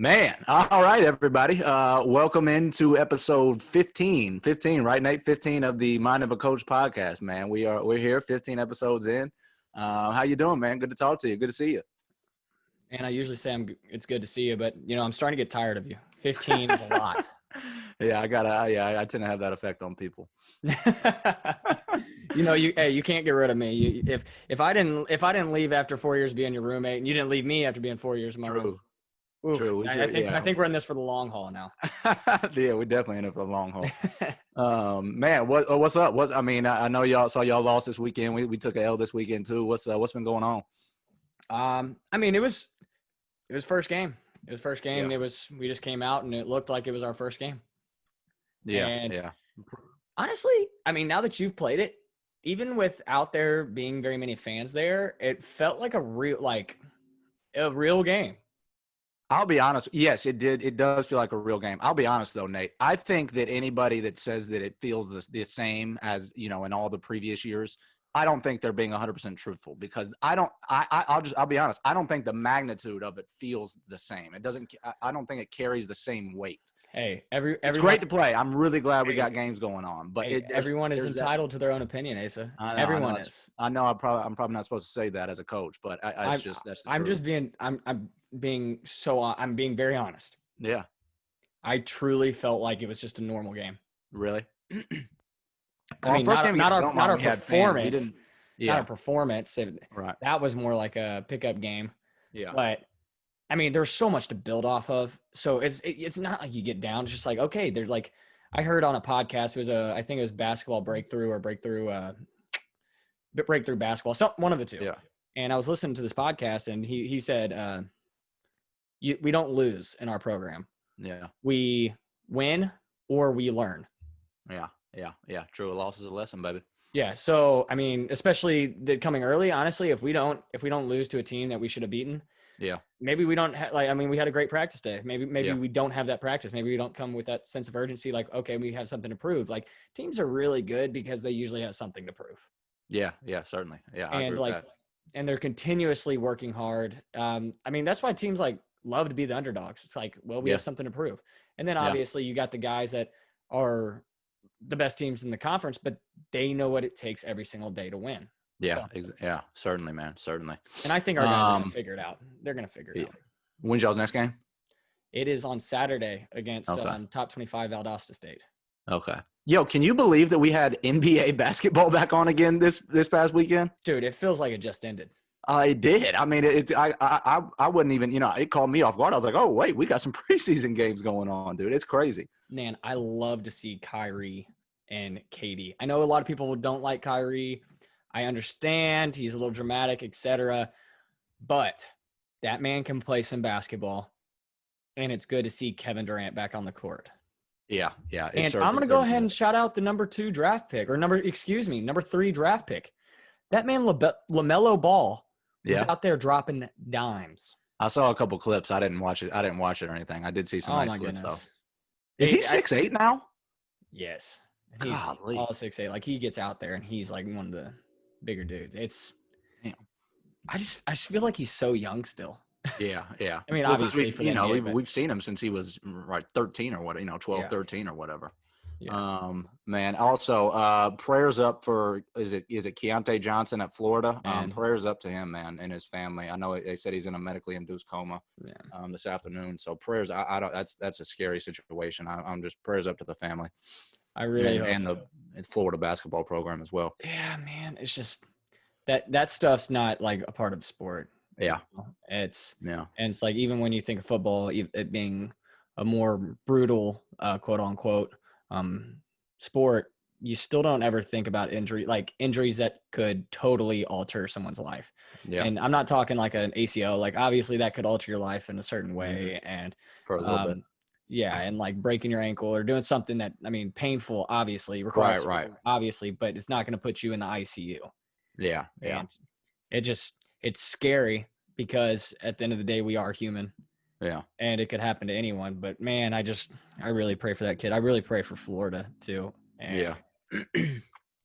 Man, all right, everybody. Welcome into episode 15. 15, right, Nate? 15 of the Mind of a Coach podcast, man. We're here, 15 episodes in. How you doing, man? Good to talk to you. Good to see you. And I usually say it's good to see you, but I'm starting to get tired of you. 15 is a lot. Yeah, I tend to have that effect on people. You can't get rid of me. If I didn't leave after 4 years being your roommate, and you didn't leave me after being 4 years in my room. True. I think we're in this for the long haul now. Yeah, we definitely in it for the long haul. Man, what's up? I know y'all lost this weekend. We took an L this weekend too. What's been going on? It was first game. It was first game. Yeah. We just came out and it looked like it was our first game. Yeah. Honestly, now that you've played it, even without there being very many fans there, it felt like a real game. I'll be honest. Yes, it did. It does feel like a real game. I'll be honest though, Nate. I think that anybody that says that it feels the same as, in all the previous years, I don't think they're being 100% truthful because I'll be honest. I don't think the magnitude of it feels the same. It doesn't. I don't think it carries the same weight. Hey, it's great to play. I'm really glad we got games going on, but everyone is entitled to their own opinion, Asa. Everyone is. I know. I'm probably not supposed to say that as a coach, but I'm being very honest. Yeah. I truly felt like it was just a normal game. Really? Not our performance. Not our performance. Right. That was more like a pickup game. Yeah. But there's so much to build off of. So it's not like you get down. It's just like, okay, there's like, I heard on a podcast, I think it was Basketball Breakthrough or Breakthrough Basketball, one of the two. Yeah. And I was listening to this podcast and he said, we don't lose in our program. Yeah. We win or we learn. Yeah. True. A loss is a lesson, baby. Yeah. So, especially coming early, honestly, if we don't lose to a team that we should have beaten, yeah, maybe we don't we had a great practice day. Maybe we don't have that practice. Maybe we don't come with that sense of urgency. Like, okay, we have something to prove. Like teams are really good because they usually have something to prove. Yeah, certainly. Yeah. I agree with that. And they're continuously working hard. That's why teams love to be the underdogs. It's like, well, we have something to prove. And then obviously you got the guys that are the best teams in the conference, but they know what it takes every single day to win. Yeah. Yeah. Certainly, man. Certainly. And I think our guys are going to figure it out. They're going to figure it out. When's y'all's next game? It is on Saturday against top 25 Valdosta State. Okay. Yo, can you believe that we had NBA basketball back on again this past weekend? Dude, it feels like it just ended. It did. I wouldn't even, it called me off guard. I was like, oh, wait, we got some preseason games going on, dude. It's crazy. Man, I love to see Kyrie and KD. I know a lot of people don't like Kyrie. I understand. He's a little dramatic, etc. But that man can play some basketball. And it's good to see Kevin Durant back on the court. Yeah. And I'm going to go ahead and shout out the number 3 draft pick. That man, LaMelo Ball, was out there dropping dimes. I saw a couple clips. I didn't watch it or anything. I did see some nice clips, though. Is he 6'8" now? Yes. He's all 6'8". Like, he gets out there, and he's, like, one of the bigger dudes. I just feel like he's so young still. Yeah. Obviously, we've seen him since he was 13 or what, 12, 13 or whatever. Yeah. Man. Also, prayers up for is it Keontae Johnson at Florida? Prayers up to him, man, and his family. I know they said he's in a medically induced coma. This afternoon. So prayers. I don't. That's a scary situation. I'm just prayers up to the family. I really and the Florida basketball program as well. Yeah, man. It's just that stuff's not like a part of the sport. Yeah. And it's like, even when you think of football, it being a more brutal, quote unquote, sport, you still don't ever think about injuries that could totally alter someone's life. Yeah. And I'm not talking like an ACL, like obviously that could alter your life in a certain way. And for a little bit. Yeah. And like breaking your ankle or doing something that, painful, obviously right. Obviously, but it's not going to put you in the ICU. Yeah. And it's scary because at the end of the day, we are human. Yeah. And it could happen to anyone. But, man, I really pray for that kid. I really pray for Florida, too. And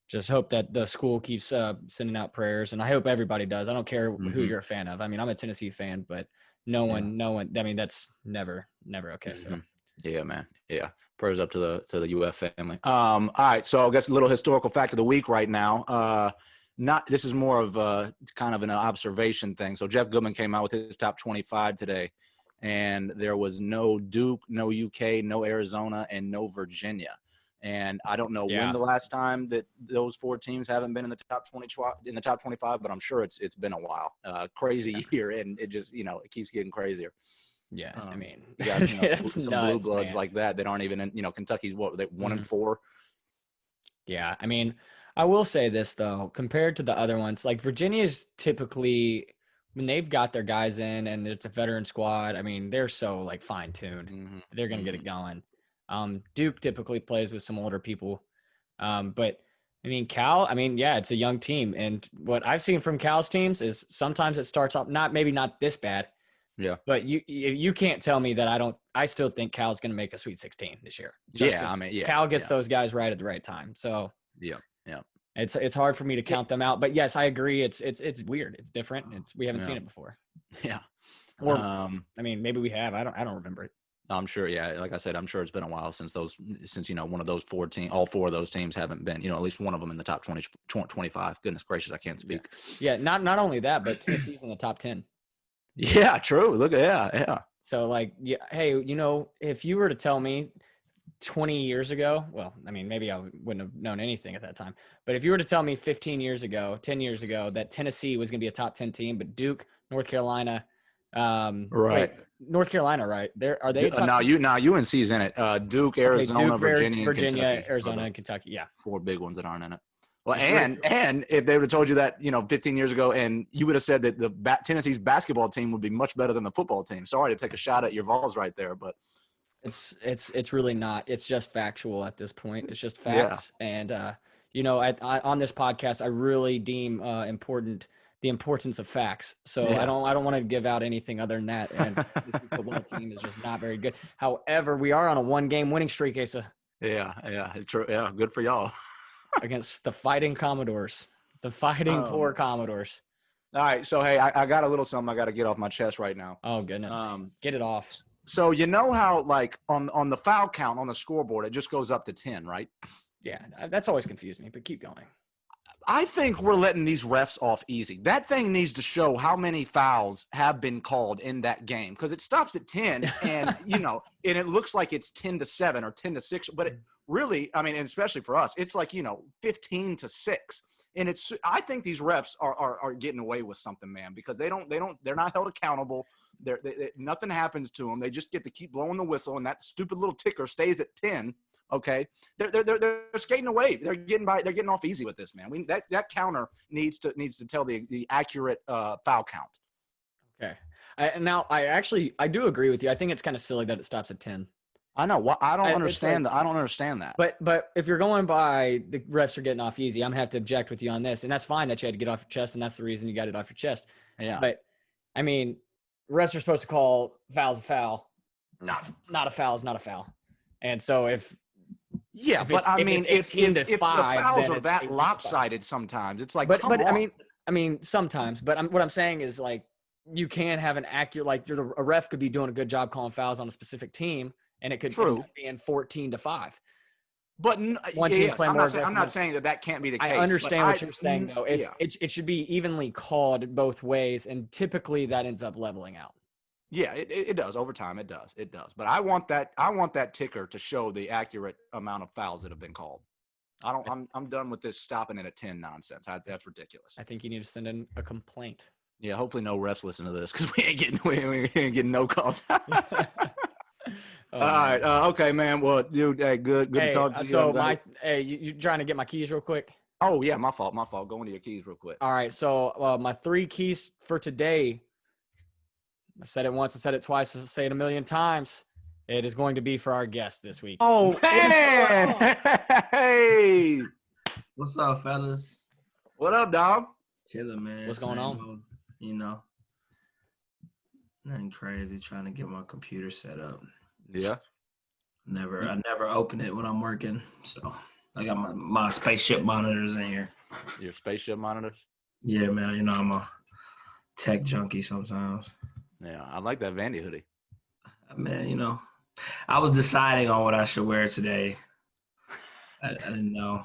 just hope that the school keeps sending out prayers. And I hope everybody does. I don't care who you're a fan of. I'm a Tennessee fan. But, no one. I mean, that's never okay. So yeah, man. Yeah. Prayers up to the UF family. All right. So I guess a little historical fact of the week right now. This is more of kind of an observation thing. So Jeff Goodman came out with his top 25 today, and there was no Duke, no UK, no Arizona, and no Virginia. And I don't know when the last time that those 4 teams haven't been in the top 25, but I'm sure it's been a while. Crazy year, and it just it keeps getting crazier. Yeah, I mean, you got some nuts, blue bloods man. like that aren't even in. Kentucky's what, they 1-4. Yeah, I mean, I will say this though, compared to the other ones, like Virginia's typically when they've got their guys in and it's a veteran squad. I mean, they're so like fine tuned. They're gonna get it going. Duke typically plays with some older people. But I mean, Cal, it's a young team. And what I've seen from Cal's teams is sometimes it starts off maybe not this bad. Yeah. But you can't tell me that I still think Cal's going to make a Sweet 16 this year. Cal gets those guys right at the right time. So yeah. It's hard for me to count them out. But yes, I agree. It's weird. It's different. We haven't seen it before. Yeah. Or maybe we have. I don't remember it. I'm sure. Yeah. Like I said, I'm sure it's been a while since one of those 4 teams, all 4 of those teams haven't been, at least one of them in the top 20, 25. Goodness gracious, I can't speak. Yeah. Not only that, but Tennessee's in the top 10. Yeah, true. Look, yeah. So hey, if you were to tell me 20 years ago, well, I mean, maybe I wouldn't have known anything at that time, but if you were to tell me 10 years ago, that Tennessee was going to be a top 10 team, but Duke, North Carolina, right. Wait, North Carolina, right? Are they? Now UNC's in it. Duke, Arizona, Virginia, Arizona, and Kentucky. Yeah, 4 big ones that aren't in it. Well, and if they would have told you that 15 years ago, and you would have said that Tennessee's basketball team would be much better than the football team. Sorry to take a shot at your Vols right there, but it's really not. It's just factual at this point. It's just facts, and on this podcast, I really deem the importance of facts. So I don't want to give out anything other than that. And the football team is just not very good. However, we are on a 1-game winning streak, Asa. Yeah, true. Yeah, good for y'all. Against the Fighting Commodores, poor Commodores. All right, so hey, I got a little something I got to get off my chest right now. Oh goodness, get it off. So you know how like on the foul count on the scoreboard, it just goes up to 10, right? Yeah, that's always confused me. But keep going. I think we're letting these refs off easy. That thing needs to show how many fouls have been called in that game because it stops at 10 and, and it looks like it's 10-7 or 10-6, but it really, and especially for us, it's like, 15-6. And I think these refs are getting away with something, man, because they're not held accountable. Nothing happens to them. They just get to keep blowing the whistle and that stupid little ticker stays at 10. Okay, they're skating away. They're getting off easy with this, man. That counter needs to tell the accurate foul count. Okay, I do agree with you. I think it's kind of silly that it stops at 10. I know. I don't understand that. I don't understand that. But if you're going by the refs are getting off easy, I'm gonna have to object with you on this, and that's fine that you had to get off your chest, and that's the reason you got it off your chest. Yeah. But refs are supposed to call fouls a foul. Not a foul is not a foul, and so if the fouls are that lopsided sometimes, it's like, sometimes. But what I'm saying is like you can have an accurate a ref could be doing a good job calling fouls on a specific team, and it could be in 14-5. But I'm not saying that can't be the case. I understand what you're saying though. It should be evenly called both ways, and typically that ends up leveling out. Yeah, it does over time. It does. But I want that ticker to show the accurate amount of fouls that have been called. I'm done with this stopping at a 10 nonsense. That's ridiculous. I think you need to send in a complaint. Yeah, hopefully no refs listen to this because we ain't getting no calls. All right. Okay, man. Well, dude, hey, good to talk to you. So you trying to get my keys real quick? Oh yeah, my fault. Go into your keys real quick. All right. So my 3 keys for today. I've said it once, I said it twice, I'll say it a million times. It is going to be for our guest this week. Oh, man. Hey. What's up, fellas? What up, dog? Chilling, man. What's going on? Nothing crazy. Trying to get my computer set up. Yeah. I never open it when I'm working. So I got my spaceship monitors in here. Your spaceship monitors? Yeah, man. I'm a tech junkie sometimes. Yeah, I like that Vandy hoodie. Man, I was deciding on what I should wear today. I didn't know.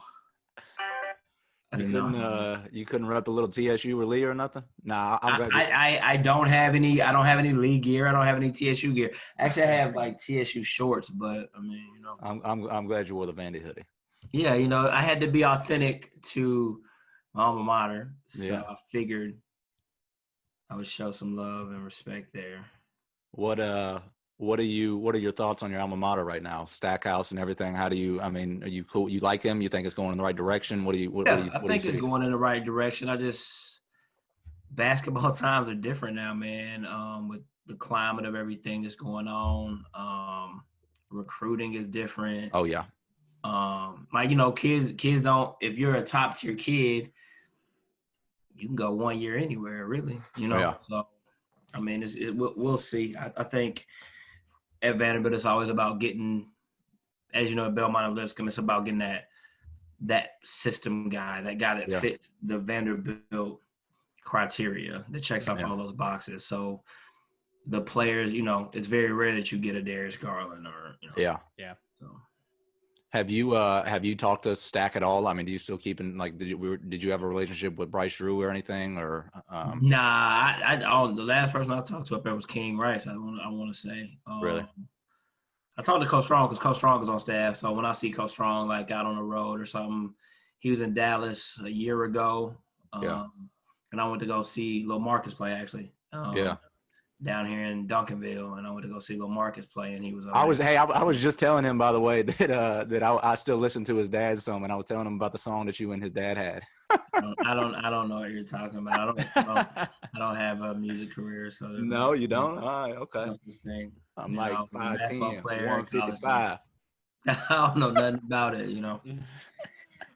You couldn't rep a little TSU or Lee or nothing? Nah, I'm glad. I don't have any. I don't have any Lee gear. I don't have any TSU gear. Actually, I have like TSU shorts, but I mean, I'm glad you wore the Vandy hoodie. Yeah, I had to be authentic to my alma mater, so I figured I would show some love and respect there. What are your thoughts on your alma mater right now? Stackhouse and everything. How do you? I mean, are you cool? You like him? You think it's going in the right direction? I think it's going in the right direction. Basketball times are different now, man. With the climate of everything that's going on, recruiting is different. Oh yeah. Kids don't. If you're a top tier kid, you can go 1 year anywhere, really. Yeah. So, I mean, we'll see. I think at Vanderbilt, it's always about getting, as you know, at Belmont and Lipscomb, it's about getting that system guy, that guy that fits the Vanderbilt criteria, that checks off all those boxes. So the players, it's very rare that you get a Darius Garland or. Yeah. So. Have you talked to Stack at all? I mean, do you still keep in did you have a relationship with Bryce Drew or anything or? Nah, the last person I talked to up there was King Rice. I want to say. Really? I talked to Coach Strong because Coach Strong is on staff. So when I see Coach Strong like out on the road or something, he was in Dallas a year ago. And I went to go see Lil Marcus play actually. Down here in Duncanville, and I went to go see Lil Marcus play, and he was. I was just telling him, by the way, that I still listen to his dad's song, and I was telling him about the song that you and his dad had. I don't know what you're talking about. I don't have a music career, so no, you don't. All right, okay. Thing. I'm like 5'10", 155. I don't know nothing about it,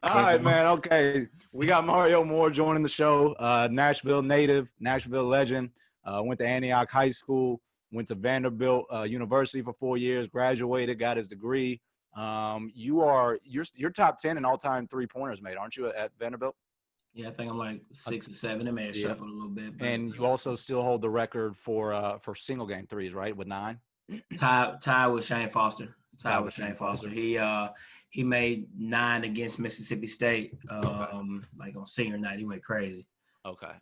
All right, man. Okay, we got Mario Moore joining the show. Nashville native, Nashville legend. Went to Antioch High School, went to Vanderbilt University for 4 years, graduated, got his degree. You're top 10 in all-time three-pointers made, aren't you, at Vanderbilt? Yeah, I think I'm like 6 or 7. It may have shuffled a little bit. And you also still hold the record for single game threes, right, with 9? Tied with Shane Foster. He made 9 against Mississippi State. Like on senior night, he went crazy. Okay.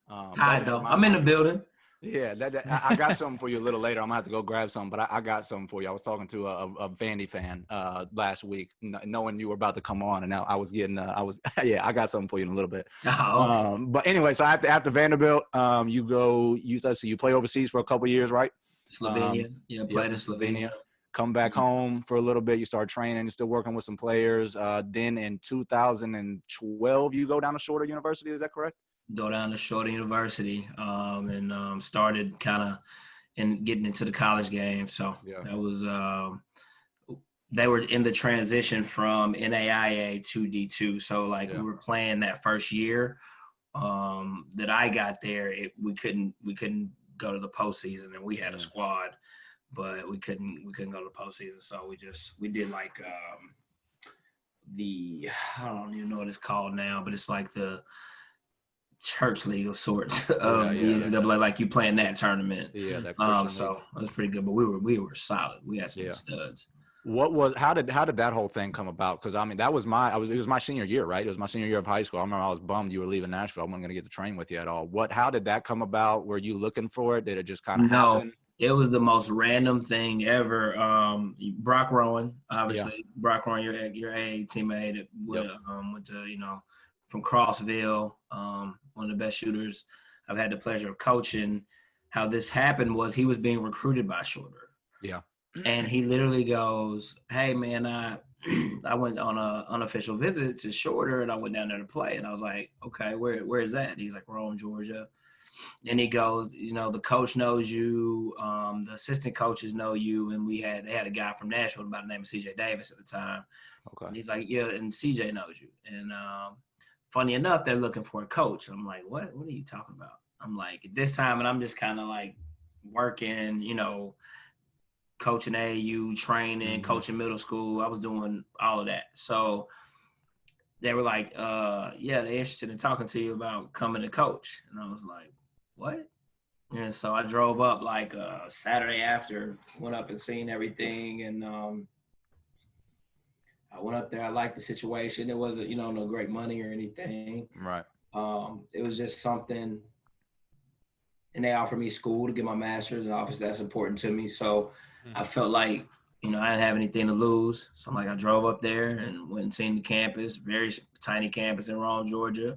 Hi, though. I'm in the building. Yeah, I got something for you a little later. I'm gonna have to go grab something, but I got something for you. I was talking to a Vandy fan last week, knowing you were about to come on, and now I got something for you in a little bit. Oh, okay. But anyway, so after Vanderbilt, you play overseas for a couple of years, right? Slovenia, played in Slovenia. Come back home for a little bit. You start training. You're still working with some players. Then in 2012, you go down to Shorter University. Is that correct? Go down to Shorter University and started kind of getting into the college game. So that was they were in the transition from NAIA to D2. So we were playing that first year that I got there. We couldn't go to the postseason, and we had a squad, but we couldn't go to the postseason. So we did like I don't even know what it's called now, but it's like the church league of sorts of the NCAA, like you playing that tournament. Yeah, that so it was pretty good, but we were solid. We had some studs. How did that whole thing come about? Because I mean, it was my senior year, right? It was my senior year of high school. I remember I was bummed you were leaving Nashville. I wasn't going to get to train with you at all. How did that come about? Were you looking for it? Did it just kind of happen? It was the most random thing ever. Brock Rowan, obviously. Yeah. Brock Rowan, your AA teammate, went to from Crossville, one of the best shooters I've had the pleasure of coaching. How this happened was he was being recruited by Shorter. Yeah. And he literally goes, "Hey man, I went on an unofficial visit to Shorter and I went down there to play." And I was like, "Okay, where is that?" And he's like, "Rome, Georgia." And he goes, the coach knows you, the assistant coaches know you, and they had a guy from Nashville by the name of CJ Davis at the time. Okay. And he's like, "Yeah, and CJ knows you." And funny enough, they're looking for a coach. I'm like, what are you talking about? I'm like, at this time, and I'm just kind of like working, coaching AAU, training, coaching middle school. I was doing all of that. So they were like, they're interested in talking to you about coming to coach. And I was like, what? And so I drove up like Saturday after, went up and seen everything. And I went up there. I liked the situation. It wasn't, no great money or anything. Right. It was just something. And they offered me school to get my master's, and obviously that's important to me. So I felt like, I didn't have anything to lose. So I drove up there and went and seen the campus, very tiny campus in Rome, Georgia.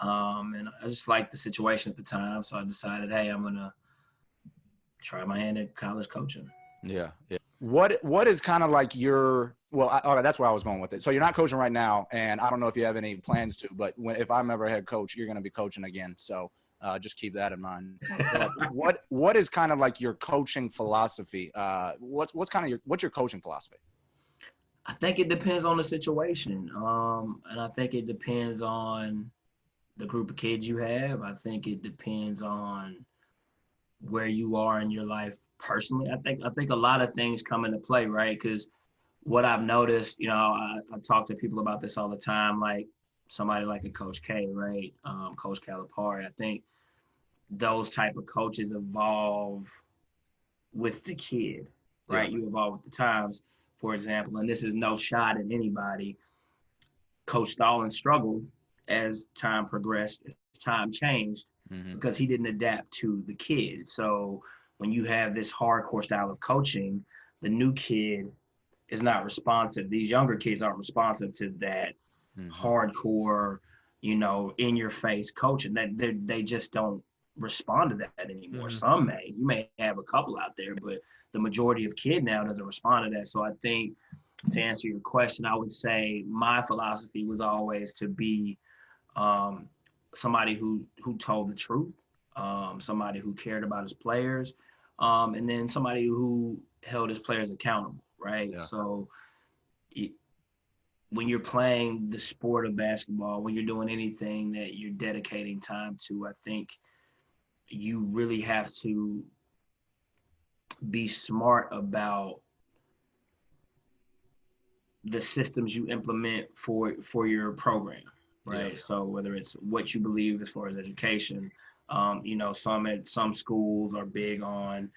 And I just liked the situation at the time. So I decided, hey, I'm going to try my hand at college coaching. Yeah. What is kind of like your – all right, that's where I was going with it. So you're not coaching right now, and I don't know if you have any plans to, but if I'm ever a head coach, you're going to be coaching again. So just keep that in mind. What is kind of like your coaching philosophy? What's your coaching philosophy? I think it depends on the situation. And I think it depends on the group of kids you have. I think it depends on where you are in your life personally. I think a lot of things come into play, right? Because what I've noticed, I talk to people about this all the time, like somebody like a Coach K, right? Coach Calipari. I think those type of coaches evolve with the kid, right? Yeah. You evolve with the times, for example, and this is no shot at anybody. Coach Stallings struggled as time progressed, as time changed, because he didn't adapt to the kid. So when you have this hardcore style of coaching, the new kid is not responsive. These younger kids aren't responsive to that hardcore, in your face coaching. That they just don't respond to that anymore. Some you may have a couple out there, but the majority of kid now doesn't respond to that. So I think, to answer your question, I would say my philosophy was always to be somebody who told the truth, somebody who cared about his players, and then somebody who held his players accountable, right? Yeah. So when you're playing the sport of basketball, when you're doing anything that you're dedicating time to, I think you really have to be smart about the systems you implement for your program, right? Yeah. So whether it's what you believe as far as education, some schools are big on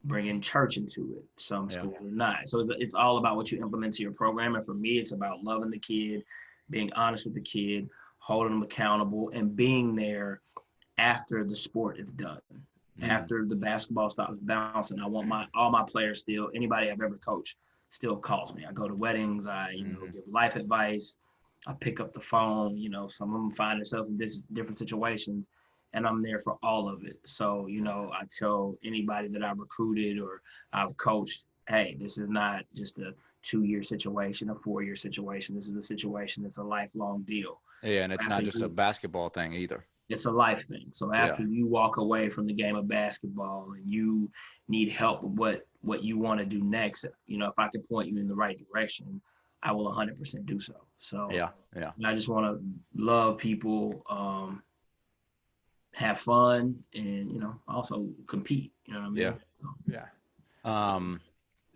bringing church into it. Some schools are not. So it's all about what you implement to your program. And for me, it's about loving the kid, being honest with the kid, holding them accountable, and being there after the sport is done. After the basketball stops bouncing, I want all my players still, anybody I've ever coached, still calls me. I go to weddings, I give life advice, I pick up the phone, some of them find themselves in different situations, and I'm there for all of it. So, I tell anybody that I've recruited or I've coached, hey, this is not just a 2-year situation, a 4-year situation. This is a situation that's a lifelong deal. Yeah, and it's not just a basketball thing either. It's a life thing. So after you walk away from the game of basketball and you need help with what you want to do next, if I could point you in the right direction, I will 100% do so. So yeah. I just want to love people, have fun, and also compete. You know what I mean? Yeah.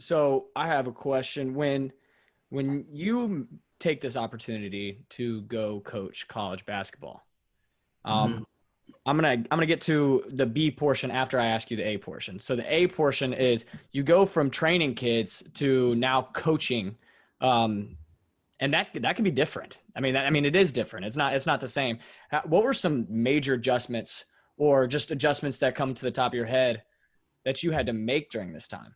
So I have a question. When you take this opportunity to go coach college basketball, I'm gonna get to the B portion after I ask you the A portion. So the A portion is you go from training kids to now coaching, and that can be different. I mean it is different. It's not the same. What were some major adjustments or just adjustments that come to the top of your head that you had to make during this time?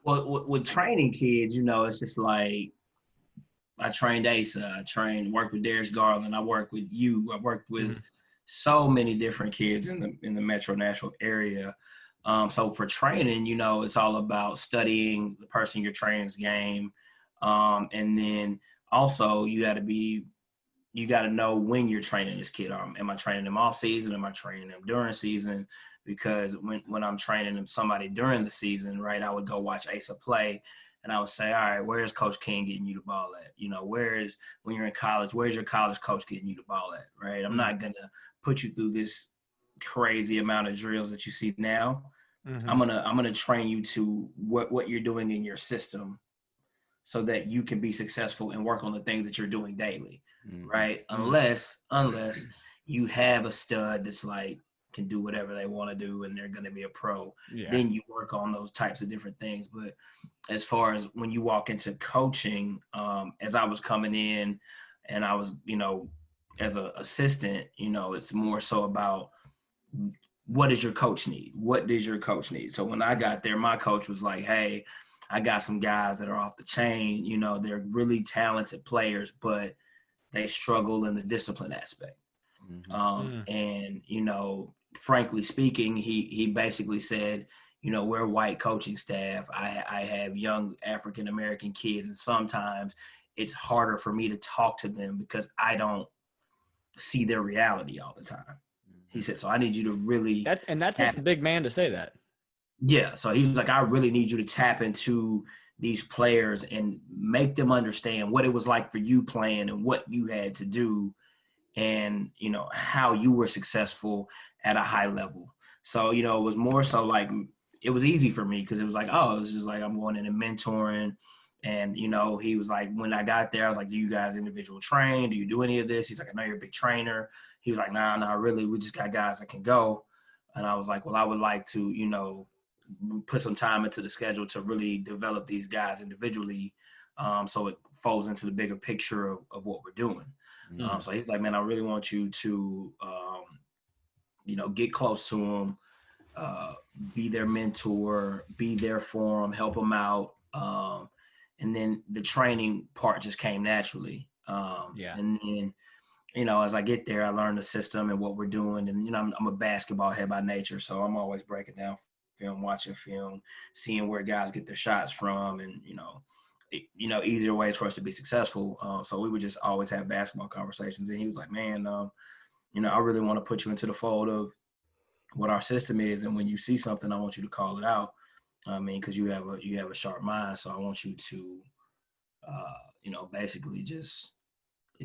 Well, with training kids, it's just like I trained Asa, worked with Darius Garland, I worked with you, I worked with so many different kids in the Metro Nashville area. So for training, it's all about studying the person you're training's game. And then also you got to know when you're training this kid. Am I training them off season? Am I training them during season? Because when I'm training somebody during the season, right, I would go watch Asa play. And I would say, all right, where's Coach King getting you the ball at? When you're in college, where's your college coach getting you the ball at, right? I'm not going to put you through this crazy amount of drills that you see now. I'm gonna train you to what you're doing in your system so that you can be successful and work on the things that you're doing daily, right? Unless you have a stud that's like can do whatever they want to do and they're going to be a pro. Yeah. Then you work on those types of different things. But as far as when you walk into coaching, as I was coming in and I was, as an assistant, it's more so about what does your coach need? What does your coach need? So when I got there, my coach was like, hey, I got some guys that are off the chain. They're really talented players, but they struggle in the discipline aspect. And, frankly speaking, he basically said, we're a white coaching staff. I have young African-American kids, and sometimes it's harder for me to talk to them because I don't see their reality all the time. He said, so I need you to really – that takes a big man to say that. Yeah. So he was like, I really need you to tap into these players and make them understand what it was like for you playing and what you had to do and, how you were successful at a high level. So, it was more so like it was easy for me because it was like, oh, it's just like I'm going in and mentoring. And, he was like, when I got there, I was like, do you guys individual train? Do you do any of this? He's like, I know you're a big trainer. He was like, nah, really. We just got guys that can go. And I was like, well, I would like to, put some time into the schedule to really develop these guys individually. So it folds into the bigger picture of what we're doing. So he's like, man, I really want you to, get close to them, be their mentor, be there for them, help them out. And then the training part just came naturally. And then, as I get there, I learn the system and what we're doing. And, I'm a basketball head by nature, so I'm always breaking down film, watching film, seeing where guys get their shots from, and, easier ways for us to be successful. So we would just always have basketball conversations. And he was like, man, I really want to put you into the fold of what our system is. And when you see something, I want you to call it out. I mean, because you have a sharp mind. So I want you to, basically just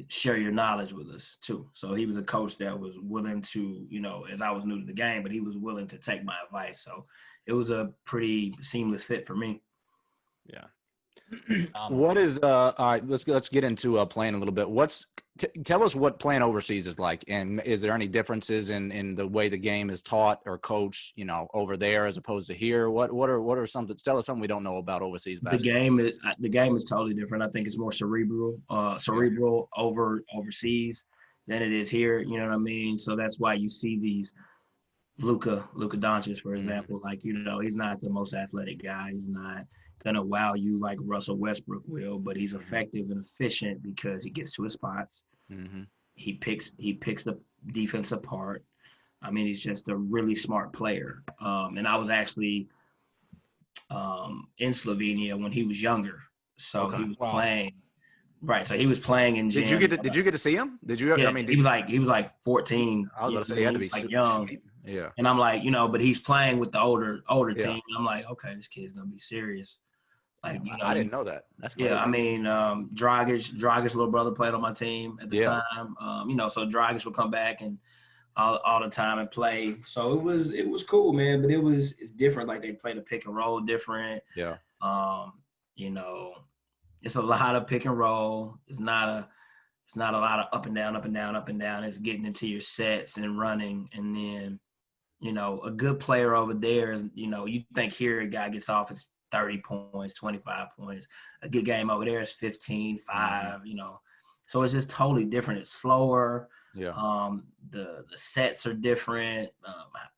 share your knowledge with us too. So he was a coach that was willing to, as I was new to the game, but he was willing to take my advice. So it was a pretty seamless fit for me. Yeah. What is all right, let's get into playing a little bit. Tell us what playing overseas is like, and is there any differences in the way the game is taught or coached, over there as opposed to here? What are something? Tell us something we don't know about overseas basketball. The game is totally different. I think it's more cerebral overseas than it is here. You know what I mean? So that's why you see these Luka Doncic, for example. Like, he's not the most athletic guy. He's not gonna wow you like Russell Westbrook will, but he's effective and efficient because he gets to his spots. He picks the defense apart. I mean, he's just a really smart player. And I was actually in Slovenia when he was younger, so he was playing. Right, so he was playing in gym. Did you get to see him? Did you? Yeah, I mean, he was like 14. I was gonna say he had to be like young. Sweet. Yeah. And I'm like, but he's playing with the older team. I'm like, okay, this kid's gonna be serious. Like, I didn't know that. That's crazy. Yeah. I mean, Dragic's little brother played on my team at the time. So Dragic would come back and all the time and play. So it was cool, man. But it's different. Like, they play the pick and roll different. Yeah. It's a lot of pick and roll. It's not a lot of up and down, up and down, up and down. It's getting into your sets and running. And then, a good player over there is, you think here a guy gets off, it's 30 points, 25 points. A good game over there is 15, 5, So it's just totally different. It's slower. Yeah. The sets are different.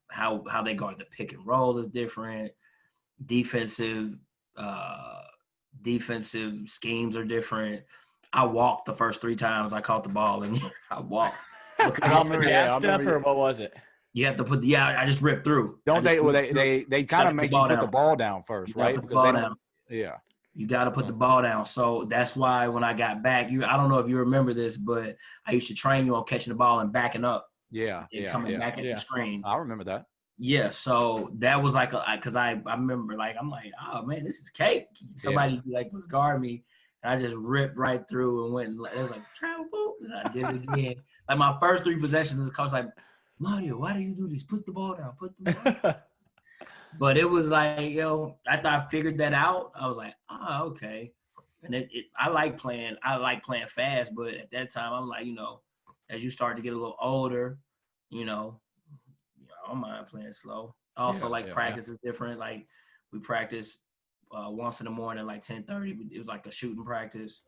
How they guard the pick and roll is different. Defensive schemes are different. I walked the first 3 times I caught the ball, and I walked. Jab step, or what was it? You have to I just ripped through. Don't they? Well, they kind of make you put the ball down first, right? Yeah. You got to put the ball down. So that's why when I got back, I don't know if you remember this, but I used to train you on catching the ball and backing up. Yeah. Coming back at the screen. I remember that. Yeah. So that was like, because I remember, like, I'm like, oh man, this is cake. Somebody was guarding me, and I just ripped right through and went and it was like travel boot, and I did it again. Like, my first 3 possessions, the coach like, Mario, why do you do this? Put the ball down. Put the ball down. But it was like, after I figured that out, I was like, oh, okay. And I like playing fast, but at that time, I'm like, as you start to get a little older, I don't mind playing slow. Also, practice is different. Like we practice once in the morning, like 10:30. It was like a shooting practice,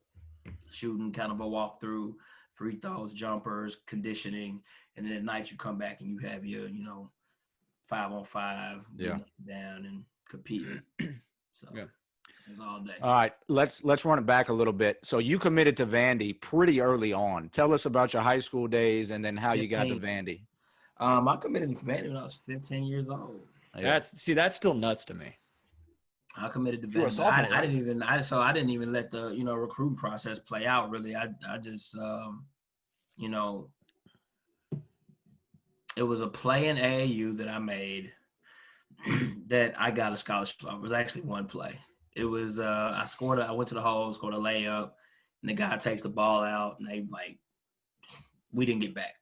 shooting kind of a walkthrough, free throws, jumpers, conditioning, and then at night you come back and you have your 5-on-5, down and compete. So it was all day. All right, let's run it back a little bit. So you committed to Vandy pretty early on. Tell us about your high school days and then how you got to Vandy. I committed to Vandy when I was 15 years old. Yeah. That's still nuts to me. I committed to Vandy. I didn't even let the recruiting process play out really. I just it was a play in AAU that I made that I got a scholarship off. It was actually one play. It was I went to the hole, scored a layup, and the guy takes the ball out, and we didn't get back.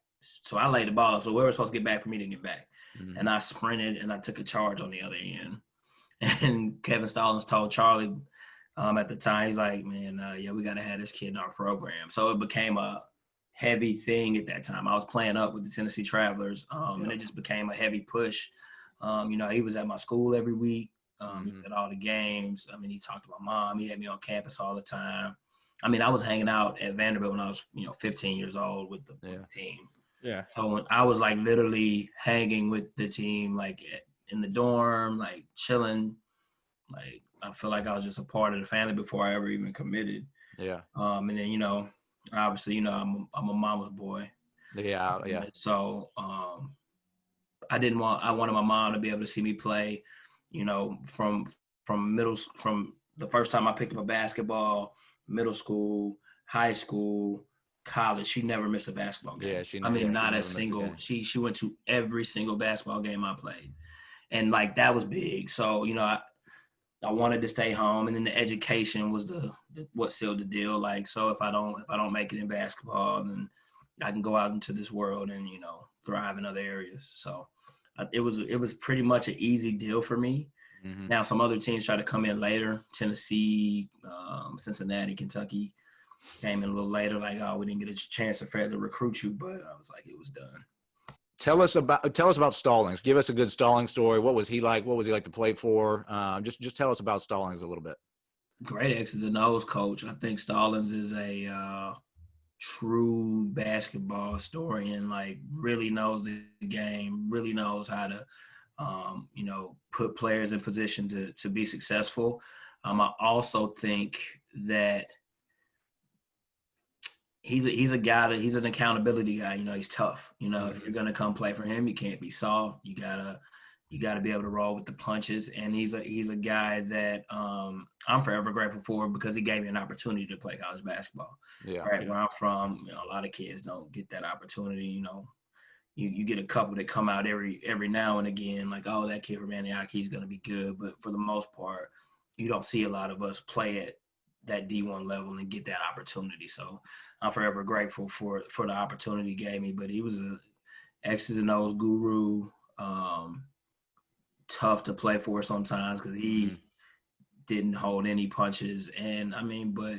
So I laid the ball up. So we were supposed to get back for me to get back. Mm-hmm. And I sprinted, and I took a charge on the other end. And Kevin Stallings told Charlie at the time, he's like, man, we got to have this kid in our program. So it became a heavy thing at that time. I was playing up with the Tennessee Travelers, and it just became a heavy push. He was at my school every week. He did all the games. I mean, he talked to my mom. He had me on campus all the time. I mean, I was hanging out at Vanderbilt when I was, 15 years old with the team. Yeah. So when I was like literally hanging with the team, like in the dorm, like chilling, like I feel like I was just a part of the family before I ever even committed. Yeah. And then, obviously, I'm a mama's boy. Yeah. Yeah. So I wanted my mom to be able to see me play, from the first time I picked up a basketball, middle school, high school, college. She never missed a basketball game. Yeah, not a single. She went to every single basketball game I played, and like that was big. So I wanted to stay home, and then the education was what sealed the deal. Like, so if I don't make it in basketball, then I can go out into this world and thrive in other areas. So it was pretty much an easy deal for me. Mm-hmm. Now some other teams try to come in later. Tennessee, Cincinnati, Kentucky came in a little later. Like, oh, we didn't get a chance to fairly recruit you, but I was like, it was done. Tell us about Stallings. Give us a good Stallings story. What was he like? What was he like to play for? Just tell us about Stallings a little bit. Great X's and O's coach. I think Stallings is a true basketball historian. Like, really knows the game. Really knows how to, put players in position to be successful. I also think that he's a guy that he's an accountability guy. He's tough. If you're gonna come play for him, you can't be soft. You gotta be able to roll with the punches. And he's a guy that I'm forever grateful for because he gave me an opportunity to play college basketball. Yeah. Right where I'm from, a lot of kids don't get that opportunity. You get a couple that come out every now and again, like, oh, that kid from Antioch, he's gonna be good. But for the most part, you don't see a lot of us play at that D1 level and get that opportunity. So I'm forever grateful for the opportunity he gave me. But he was a X's and O's guru, tough to play for sometimes because he didn't hold any punches. And but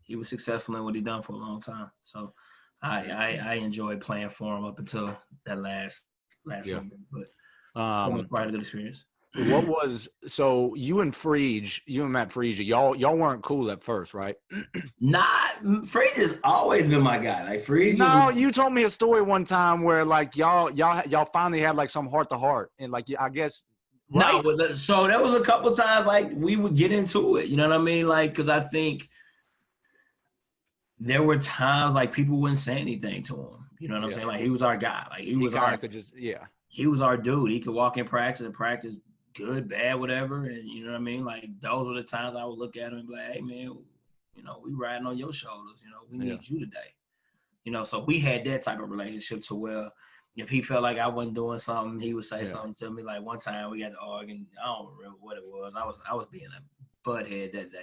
he was successful in what he done for a long time. So I enjoyed playing for him up until that last little bit. But it was quite a good experience. So you and Matt Friege, y'all weren't cool at first, right? Friege has always been my guy. Like Friege. No, you told me a story one time where like y'all finally had like some heart to heart, and like I guess. Right? No, so there was a couple times like we would get into it. You know what I mean? Like, because I think there were times like people wouldn't say anything to him. You know what I'm saying? Like he was our guy. Like he was our dude. He could walk in practice and practice good, bad, whatever. And you know what I mean? Like those were the times I would look at him and be like, hey man, we riding on your shoulders. We need you today. So we had that type of relationship to where if he felt like I wasn't doing something, he would say something to me. Like one time we got to argue, and I don't remember what it was. I was being a butthead that day.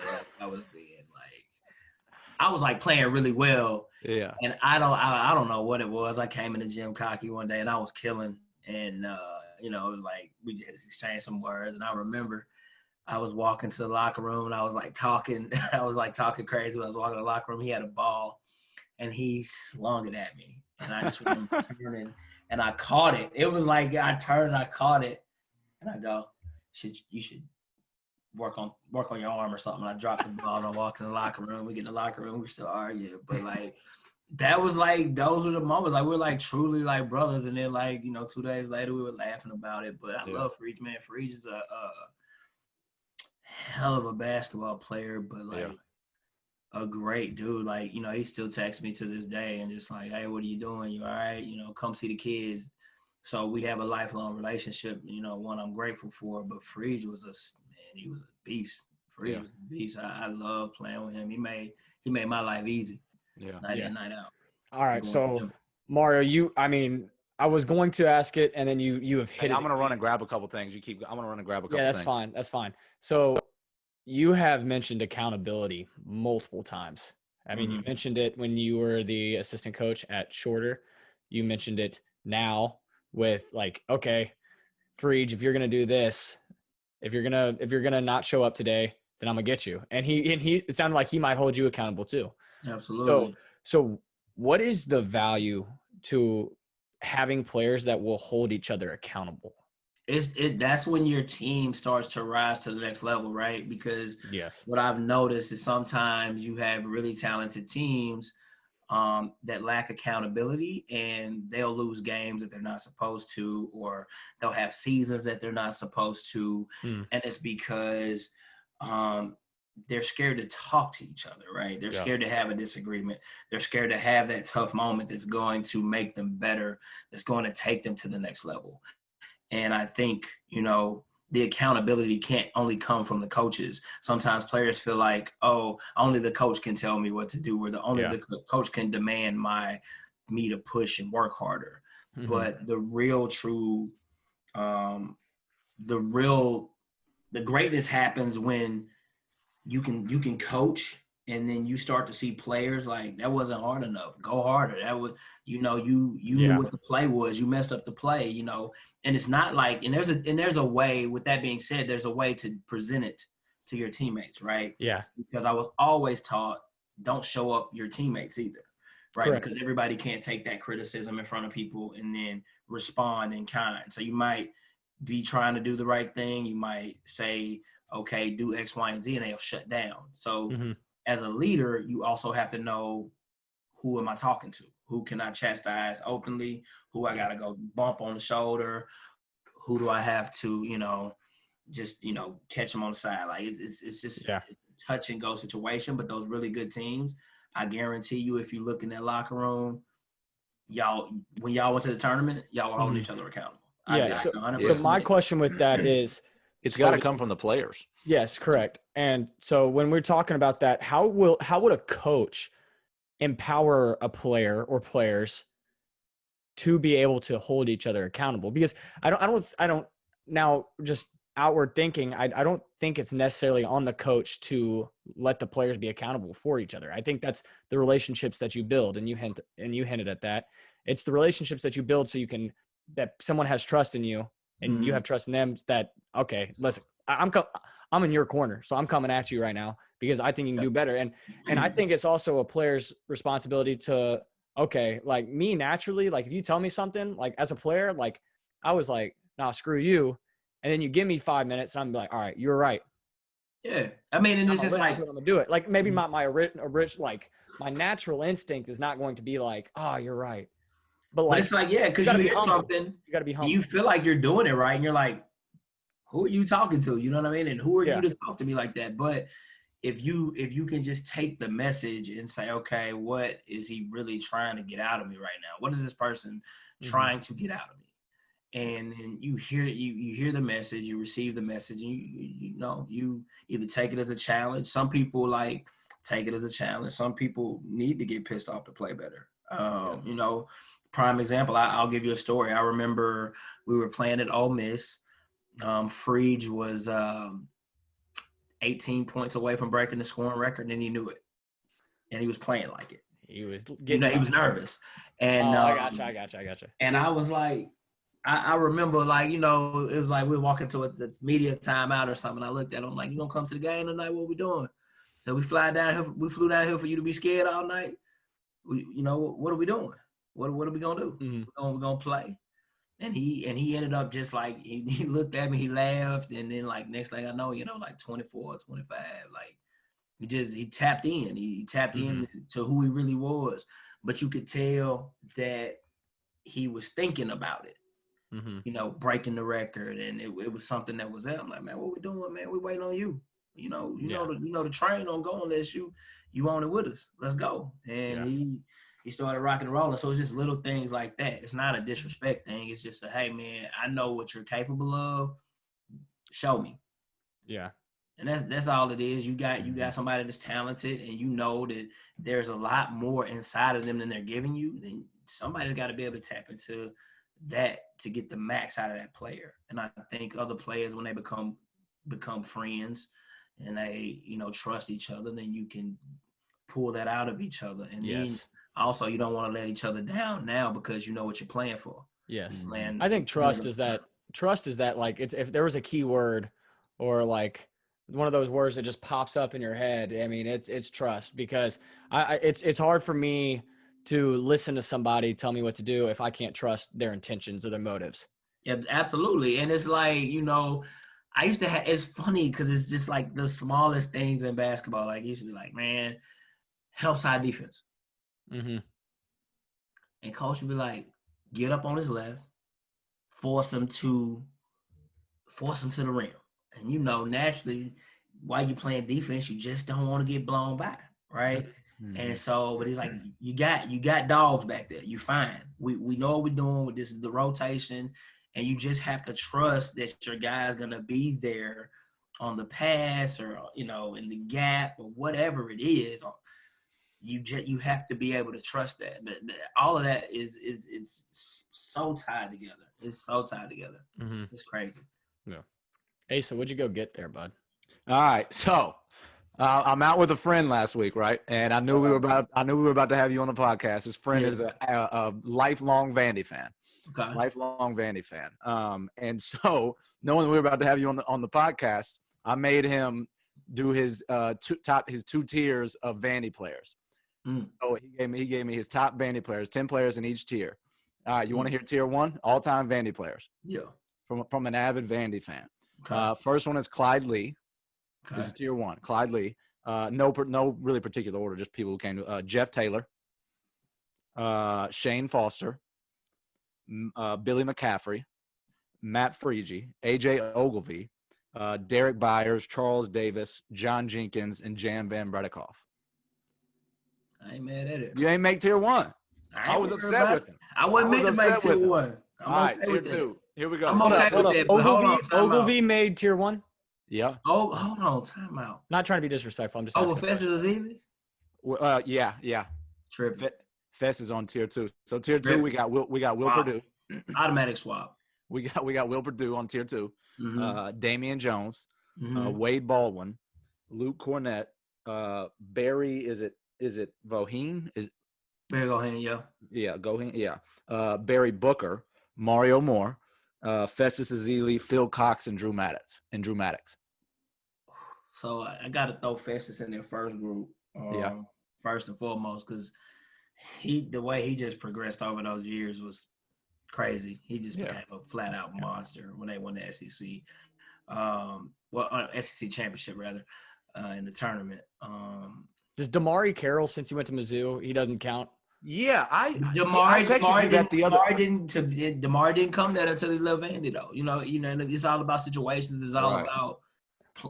I was like playing really well. Yeah. And I don't know what it was. I came in the gym cocky one day and I was killing. And it was like we just exchanged some words. And I remember I was walking to the locker room and I was like talking. I was like talking crazy when I was walking to the locker room. He had a ball and he slung it at me. And I just remember turning and I caught it. It was like I turned and I caught it, and I go, you should work on your arm or something. I dropped the ball and I walked in the locker room. We get in the locker room, we're still arguing. But like that was like those were the moments. Like we're like truly like brothers. And then like, 2 days later we were laughing about it. But I love Freege, man. Freege is a hell of a basketball player, but like a great dude. Like, he still texts me to this day and just like, hey, what are you doing? You all right? Come see the kids. So we have a lifelong relationship, one I'm grateful for. But Freege was he was a beast. Freege was a beast. I love playing with him. He made my life easy. Night in, night out. All right. So Mario, I was going to ask it and then you have hit it. I'm going to run and grab a couple things. I'm going to run and grab a couple things. Yeah, that's fine. That's fine. So you have mentioned accountability multiple times. You mentioned it when you were the assistant coach at Shorter. You mentioned it now with like, okay, Freege, if you're going to do this, if you're going to not show up today, then I'm going to get you. And he it sounded like he might hold you accountable too. Absolutely. So what is the value to having players that will hold each other accountable? That's when your team starts to rise to the next level, right? Because what I've noticed is sometimes you have really talented teams that lack accountability, and they'll lose games that they're not supposed to, or they'll have seasons that they're not supposed to. And it's because they're scared to talk to each other, right? They're scared to have a disagreement. They're scared to have that tough moment that's going to make them better, that's going to take them to the next level. And I think, the accountability can't only come from the coaches. Sometimes players feel like, oh, only the coach can tell me what to do, or the coach can demand me to push and work harder. But the real true, the greatness happens when you can coach, and then you start to see players like, that wasn't hard enough. Go harder. That was, you knew what the play was. You messed up the play, And it's not like, and there's a way, with that being said, there's a way to present it to your teammates, right? Yeah. Because I was always taught, don't show up your teammates either, right? Correct. Because everybody can't take that criticism in front of people and then respond in kind. So you might be trying to do the right thing. You might say, okay, do X, Y, and Z, and they'll shut down. So as a leader, you also have to know, who am I talking to? Who can I chastise openly? Who I got to go bump on the shoulder? Who do I have to, just, catch them on the side? Like, it's just a touch and go situation. But those really good teams, I guarantee you, if you look in that locker room, when y'all went to the tournament, y'all were holding each other accountable. Yeah. So my question with that is, it's got to come from the players. Yes, correct. And so when we're talking about that, how would a coach empower a player or players to be able to hold each other accountable? Because I don't now, just outward thinking, I don't think it's necessarily on the coach to let the players be accountable for each other. I think that's the relationships that you build, and you hinted at that. It's the relationships that you build so that someone has trust in you and you have trust in them, that, okay, listen, I'm in your corner, so I'm coming at you right now because I think you can do better. And I think it's also a player's responsibility to, okay, like me naturally, like if you tell me something, like as a player, like I was like, nah, screw you. And then you give me 5 minutes and I'm like, all right, you're right. Yeah. And it's just like, I'm going to do it. Like maybe my like my natural instinct is not going to be like, oh, you're right. But it's like, because you hear something, you got to be humble. You feel like you're doing it right. And you're like, who are you talking to? You know what I mean? And who are you to talk to me like that? But if you can just take the message and say, okay, what is he really trying to get out of me right now? What is this person trying to get out of me? And then you hear the message, you receive the message, and you either take it as a challenge. Some people like take it as a challenge. Some people need to get pissed off to play better. Prime example, I'll give you a story. I remember we were playing at Ole Miss. Freege was 18 points away from breaking the scoring record, and he knew it. And he was playing like it. He was he was nervous. And I gotcha. And I was like, I remember, like, it was like we were walking to the media timeout or something. I looked at him like, you gonna come to the game tonight? What we doing? So we flew down here for you to be scared all night. What are we doing? What are we gonna do? We're gonna play. And he ended up just like, he looked at me, he laughed, and then like next thing I know, like 24, 25, like he tapped in. He tapped in to who he really was. But you could tell that he was thinking about it. Breaking the record, and it was something that was there. I'm like, man, what we doing, man? We waiting on you. You know the train don't go unless you on it with us. Let's go. And he started rocking and rolling. So it's just little things like that. It's not a disrespect thing. It's just hey man, I know what you're capable of. Show me. Yeah. And that's all it is. You got somebody that's talented, and you know that there's a lot more inside of them than they're giving you. Then somebody's got to be able to tap into that to get the max out of that player. And I think other players, when they become friends and they trust each other, then you can pull that out of each other. And then also you don't want to let each other down now because you know what you're playing for. Yes. I think trust is that like if there was a key word or like one of those words that just pops up in your head, I mean, it's trust, because it's hard for me to listen to somebody tell me what to do if I can't trust their intentions or their motives. Yeah, absolutely. And it's like, I used to have, it's funny because it's just like the smallest things in basketball. Like, you should be like, man, help side defense. And coach would be like, get up on his left, force him to the rim. And naturally, while you're playing defense, you just don't want to get blown by, right? And so, but he's like, you got dogs back there. You fine. We know what we're doing. This is the rotation, and you just have to trust that your guy's gonna be there on the pass or in the gap or whatever it is. You have to be able to trust that. But all of that is so tied together. It's so tied together. It's crazy. Yeah. Hey, so what'd you go get there, bud? All right, so I'm out with a friend last week, right? And I knew we were about to have you on the podcast. His friend is a lifelong Vandy fan. Okay. Lifelong Vandy fan. And so knowing we were about to have you on the podcast, I made him do his two tiers of Vandy players. So he gave me his top Vandy players, 10 players in each tier. All right, you want to hear tier 1? All-time Vandy players. Yeah. From an avid Vandy fan. Okay. First one is Clyde Lee. Okay. This is tier 1. Clyde Lee. No really particular order, just people who came to Jeff Taylor, Shane Foster, Billy McCaffrey, Matt Freege, AJ Ogilvy, Derek Byers, Charles Davis, John Jenkins, and Jan Van Bredikoff. I ain't mad at it. You ain't make tier 1. I was upset with him. I wasn't meant to make tier 1. All right, tier 2. Here we go. I'm okay with that. Ogilvy made tier 1? Yeah. Oh, hold on. Time out. Not trying to be disrespectful. I'm just asking. Festus is easy? Yeah. Tripping. Fest is on tier 2. So tier 2, we got Will Purdue. Automatic swap. We got Will Purdue on tier 2. Damian Jones, Wade Baldwin, Luke Cornett, Barry. Is it Voheen? Barry Goheen, yeah. Yeah, Goheen, yeah. Barry Booker, Mario Moore, Festus Ezeli, Phil Cox, and Drew Maddox. So I got to throw Festus in their first group, first and foremost, because the way he just progressed over those years was crazy. He just became a flat out monster when they won the SEC, SEC championship rather, in the tournament. Does Damari Carroll, since he went to Mizzou, he doesn't count? Yeah, Damari didn't come there until he left Vandy though. It's all about situations. It's all about.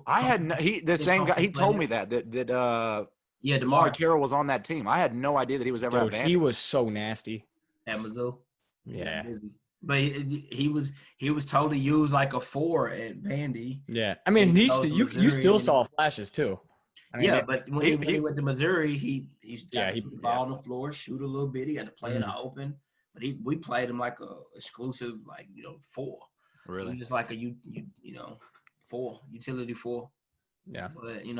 The same guy. He told me that Damari Carroll was on that team. I had no idea that he was ever at Vandy. He was so nasty at Mizzou. Yeah. But he was told to use like a 4 at Vandy. Yeah, I mean, you still saw flashes too. I mean, but when he went to Missouri, he got the ball on the floor, shoot a little bit. He had to play in the open, but we played him like a exclusive 4. Really, he was just like a 4 utility 4. Yeah, but he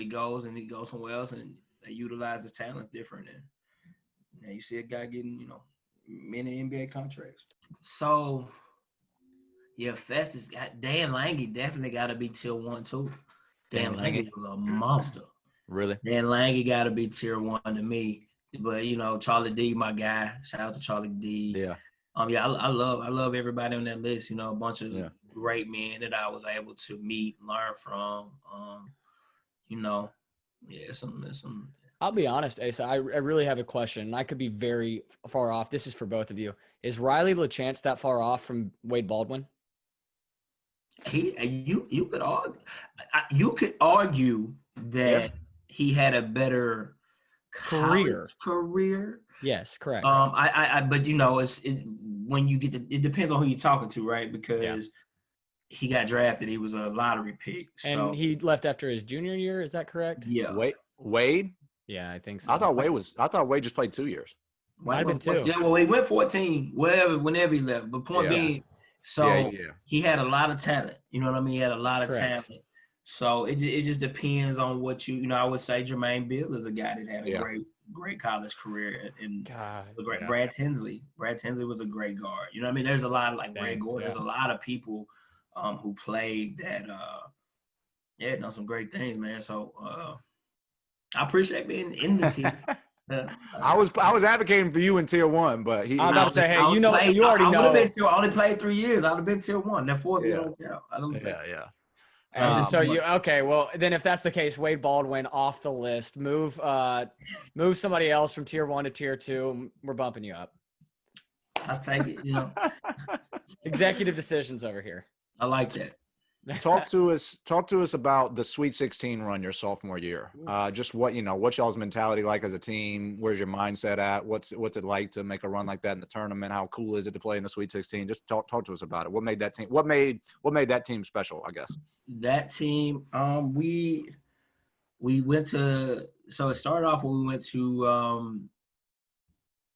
goes somewhere else and they utilize his talents different. And now you see a guy getting many NBA contracts. So yeah, Festus got Dan Lange definitely got to be tier 1 too. Dan Lange was a monster. Really? Dan Lange got to be tier 1 to me. But, Charlie D, my guy. Shout out to Charlie D. Yeah. Yeah, I love everybody on that list. You know, a bunch of great men that I was able to meet, learn from. You know, yeah, some. I'll be honest, Asa. I really have a question, and I could be very far off. This is for both of you. Is Riley LaChance that far off from Wade Baldwin? You could argue that he had a better career. Yes, correct. But you know, when you get it depends on who you're talking to, right? Because he got drafted, he was a lottery pick, and he left after his junior year. Is that correct? Yeah. Wade. Yeah, I think so. I thought Wade just played 2 years. Might have been 2. Yeah, well, he went 14, whenever he left. But point being, he had a lot of talent. You know what I mean? He had a lot of talent. So it just depends on what you know. I would say Jermaine Beal is a guy that had a great college career, and Brad Tinsley. Brad Tinsley was a great guard. You know what I mean? There's a lot of like Brad Gordon. There's a lot of people who played that. Done some great things, man. So I appreciate being in the team. I was advocating for you in Tier 1, but I'm about to say, hey, you already know. I only played 3 years. I would have been Tier 1. That 4th year don't count. I don't. Okay. Well, then if that's the case, Wade Baldwin off the list. Move somebody else from Tier 1 to Tier 2. We're bumping you up. I'll take it. You know, executive decisions over here. I like that. Talk to us about the Sweet 16 run your sophomore year. Just what's y'all's mentality like as a team? Where's your mindset at? What's it like to make a run like that in the tournament? How cool is it to play in the Sweet 16? Just talk to us about it. What made that team? What made that team special? I guess that team. We went to. So it started off when we went to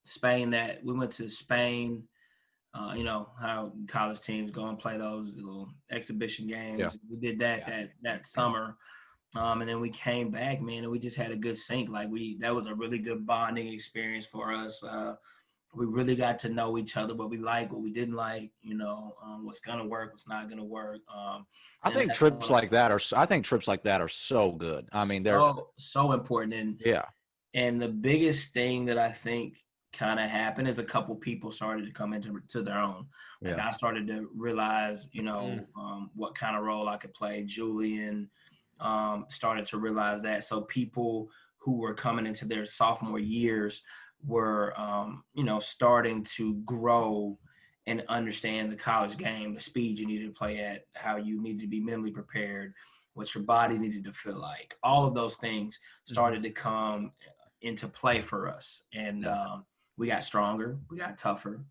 Spain. We went to Spain. You know how college teams go and play those little exhibition games. Yeah. We did that summer, and then we came back, man, and we just had a good sync. Like that was a really good bonding experience for us. We really got to know each other, what we like, what we didn't like. You know, what's gonna work, what's not gonna work. I think trips like that are so good. I mean, they're so important. And the biggest thing that I think kind of happened is a couple people started to come into their own. Like I started to realize, you know, what kind of role I could play. Julian started to realize that. So people who were coming into their sophomore years were, starting to grow and understand the college game, the speed you needed to play at, how you needed to be mentally prepared, what your body needed to feel like. All of those things started to come into play for us. And, we got stronger, we got tougher.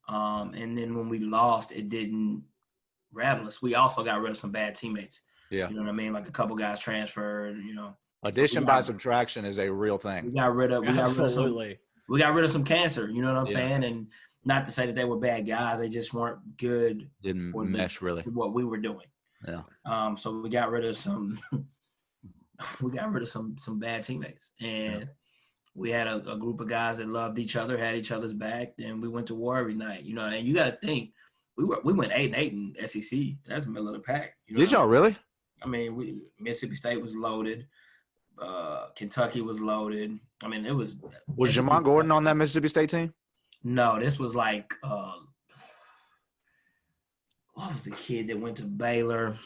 And then when we lost, it didn't rattle us. We also got rid of some bad teammates. Yeah. You know what I mean? Like a couple guys transferred, you know. Addition by subtraction is a real thing. We got rid of some cancer, you know what I'm saying? And not to say that they were bad guys, they just weren't good. Didn't mesh really. What we were doing. Yeah. So we got rid of some some bad teammates. And we had a group of guys that loved each other, had each other's back, and we went to war every night. You know, and you got to think we went 8-8 in SEC. That's the middle of the pack. You know? Did y'all really? I mean, Mississippi State was loaded. Kentucky was loaded. I mean, it was. Was Jamon Gordon on that Mississippi State team? No, this was like what was the kid that went to Baylor?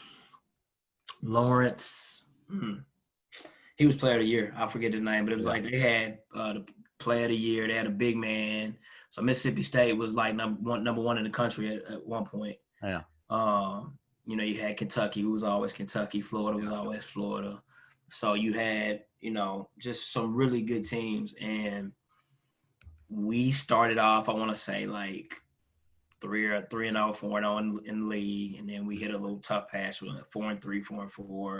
Lawrence. He was player of the year. I forget his name, but it was like they had the player of the year. They had a big man. So Mississippi State was like number one in the country at one point. Yeah. You know, you had Kentucky, who was always Kentucky. Florida was always Florida. So you had, you know, just some really good teams. And we started off, I want to say, like 3-0, 4-0 in the league. And then we hit a little tough patch with 4-3, 4-4.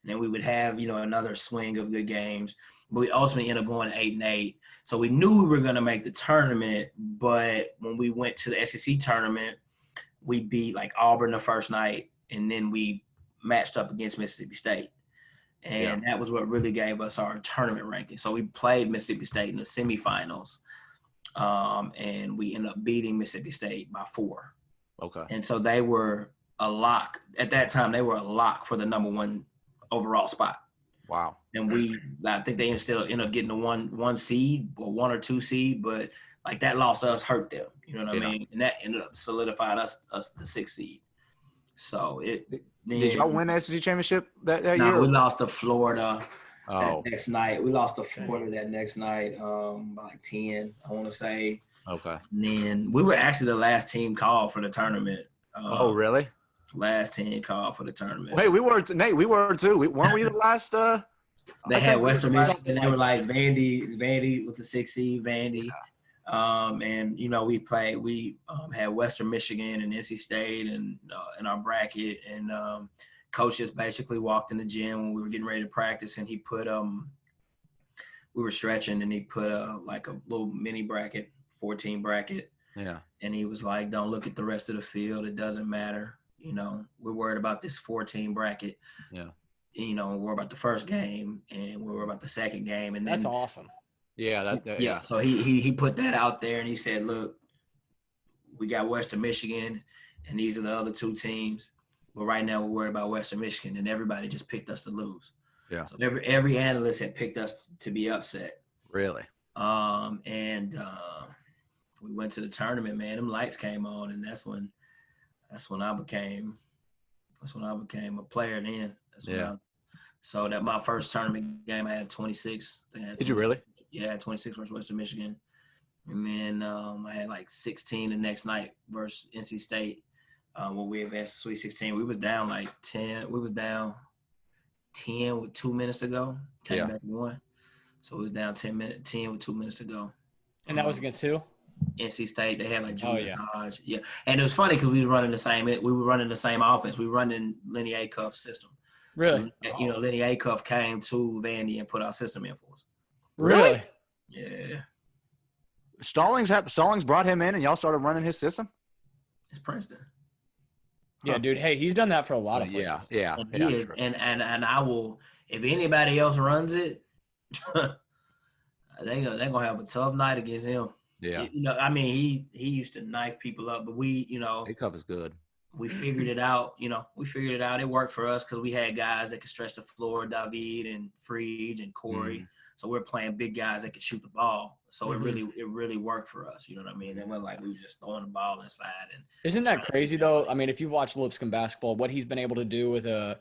And then we would have, you know, another swing of good games. But we ultimately ended up going 8-8. So we knew we were going to make the tournament. But when we went to the SEC tournament, we beat like Auburn the first night. And then we matched up against Mississippi State. And that was what really gave us our tournament ranking. So we played Mississippi State in the semifinals. And we ended up beating Mississippi State by 4. Okay. And so they were a lock. At that time, they were a lock for the number 1 overall spot. Wow. And I think they still end up getting a one seed or 1 or 2 seed, but like that loss to us hurt them. You know what I mean? And that ended up solidifying us the 6th seed. So did y'all win the SEC championship that year? No, we lost to Florida. That next night. We lost to Florida that next night, by like 10, I want to say. Okay. And then we were actually the last team called for the tournament. Oh, really? Last team called for the tournament. Hey, we were Nate. We were too. Weren't we the last? They had Western Michigan. They were like Vandy with the 6th seed, Vandy. Yeah. And we had Western Michigan and NC State and in our bracket, and coach just basically walked in the gym when we were getting ready to practice, and he put we were stretching, and he put like a little mini bracket, 14 bracket. Yeah. And he was like, "Don't look at the rest of the field. It doesn't matter. We're worried about this 14 bracket. Yeah. We're worried about the first game, and we're worried about the second game." And that's awesome. Yeah. Yeah. So he put that out there, and he said, "Look, we got Western Michigan, and these are the other 2 teams. But right now we're worried about Western Michigan," and everybody just picked us to lose. Yeah. So every analyst had picked us to be upset. Really? We went to the tournament, man. Them lights came on, and that's when I became a player then. So that my first tournament game, I had 26. Did you really? Yeah, I had 26 versus Western Michigan. And then I had like 16 the next night versus NC State. When we advanced to Sweet 16, we was down like 10. We was down 10 with 2 minutes to go. Came back and won. So it was down 10 with 2 minutes to go. And that was against who? NC State. They had like Julius Hodge. Yeah. And it was funny because we were running the same offense. We were running Lenny Acuff's system. Really? Lenny Acuff came to Vandy and put our system in for us. Really? Yeah. Stallings brought him in and y'all started running his system? It's Princeton. Yeah, dude. Hey, he's done that for a lot of places. Yeah. And I will, if anybody else runs it, they're gonna have a tough night against him. Yeah. He used to knife people up, but Acuff is good. We figured it out. It worked for us because we had guys that could stretch the floor, David and Freed and Corey. Mm-hmm. So we're playing big guys that could shoot the ball. So it really worked for us. You know what I mean? It wasn't like we were just throwing the ball inside. And isn't that crazy though? I mean, if you've watched Lipscomb basketball, what he's been able to do with a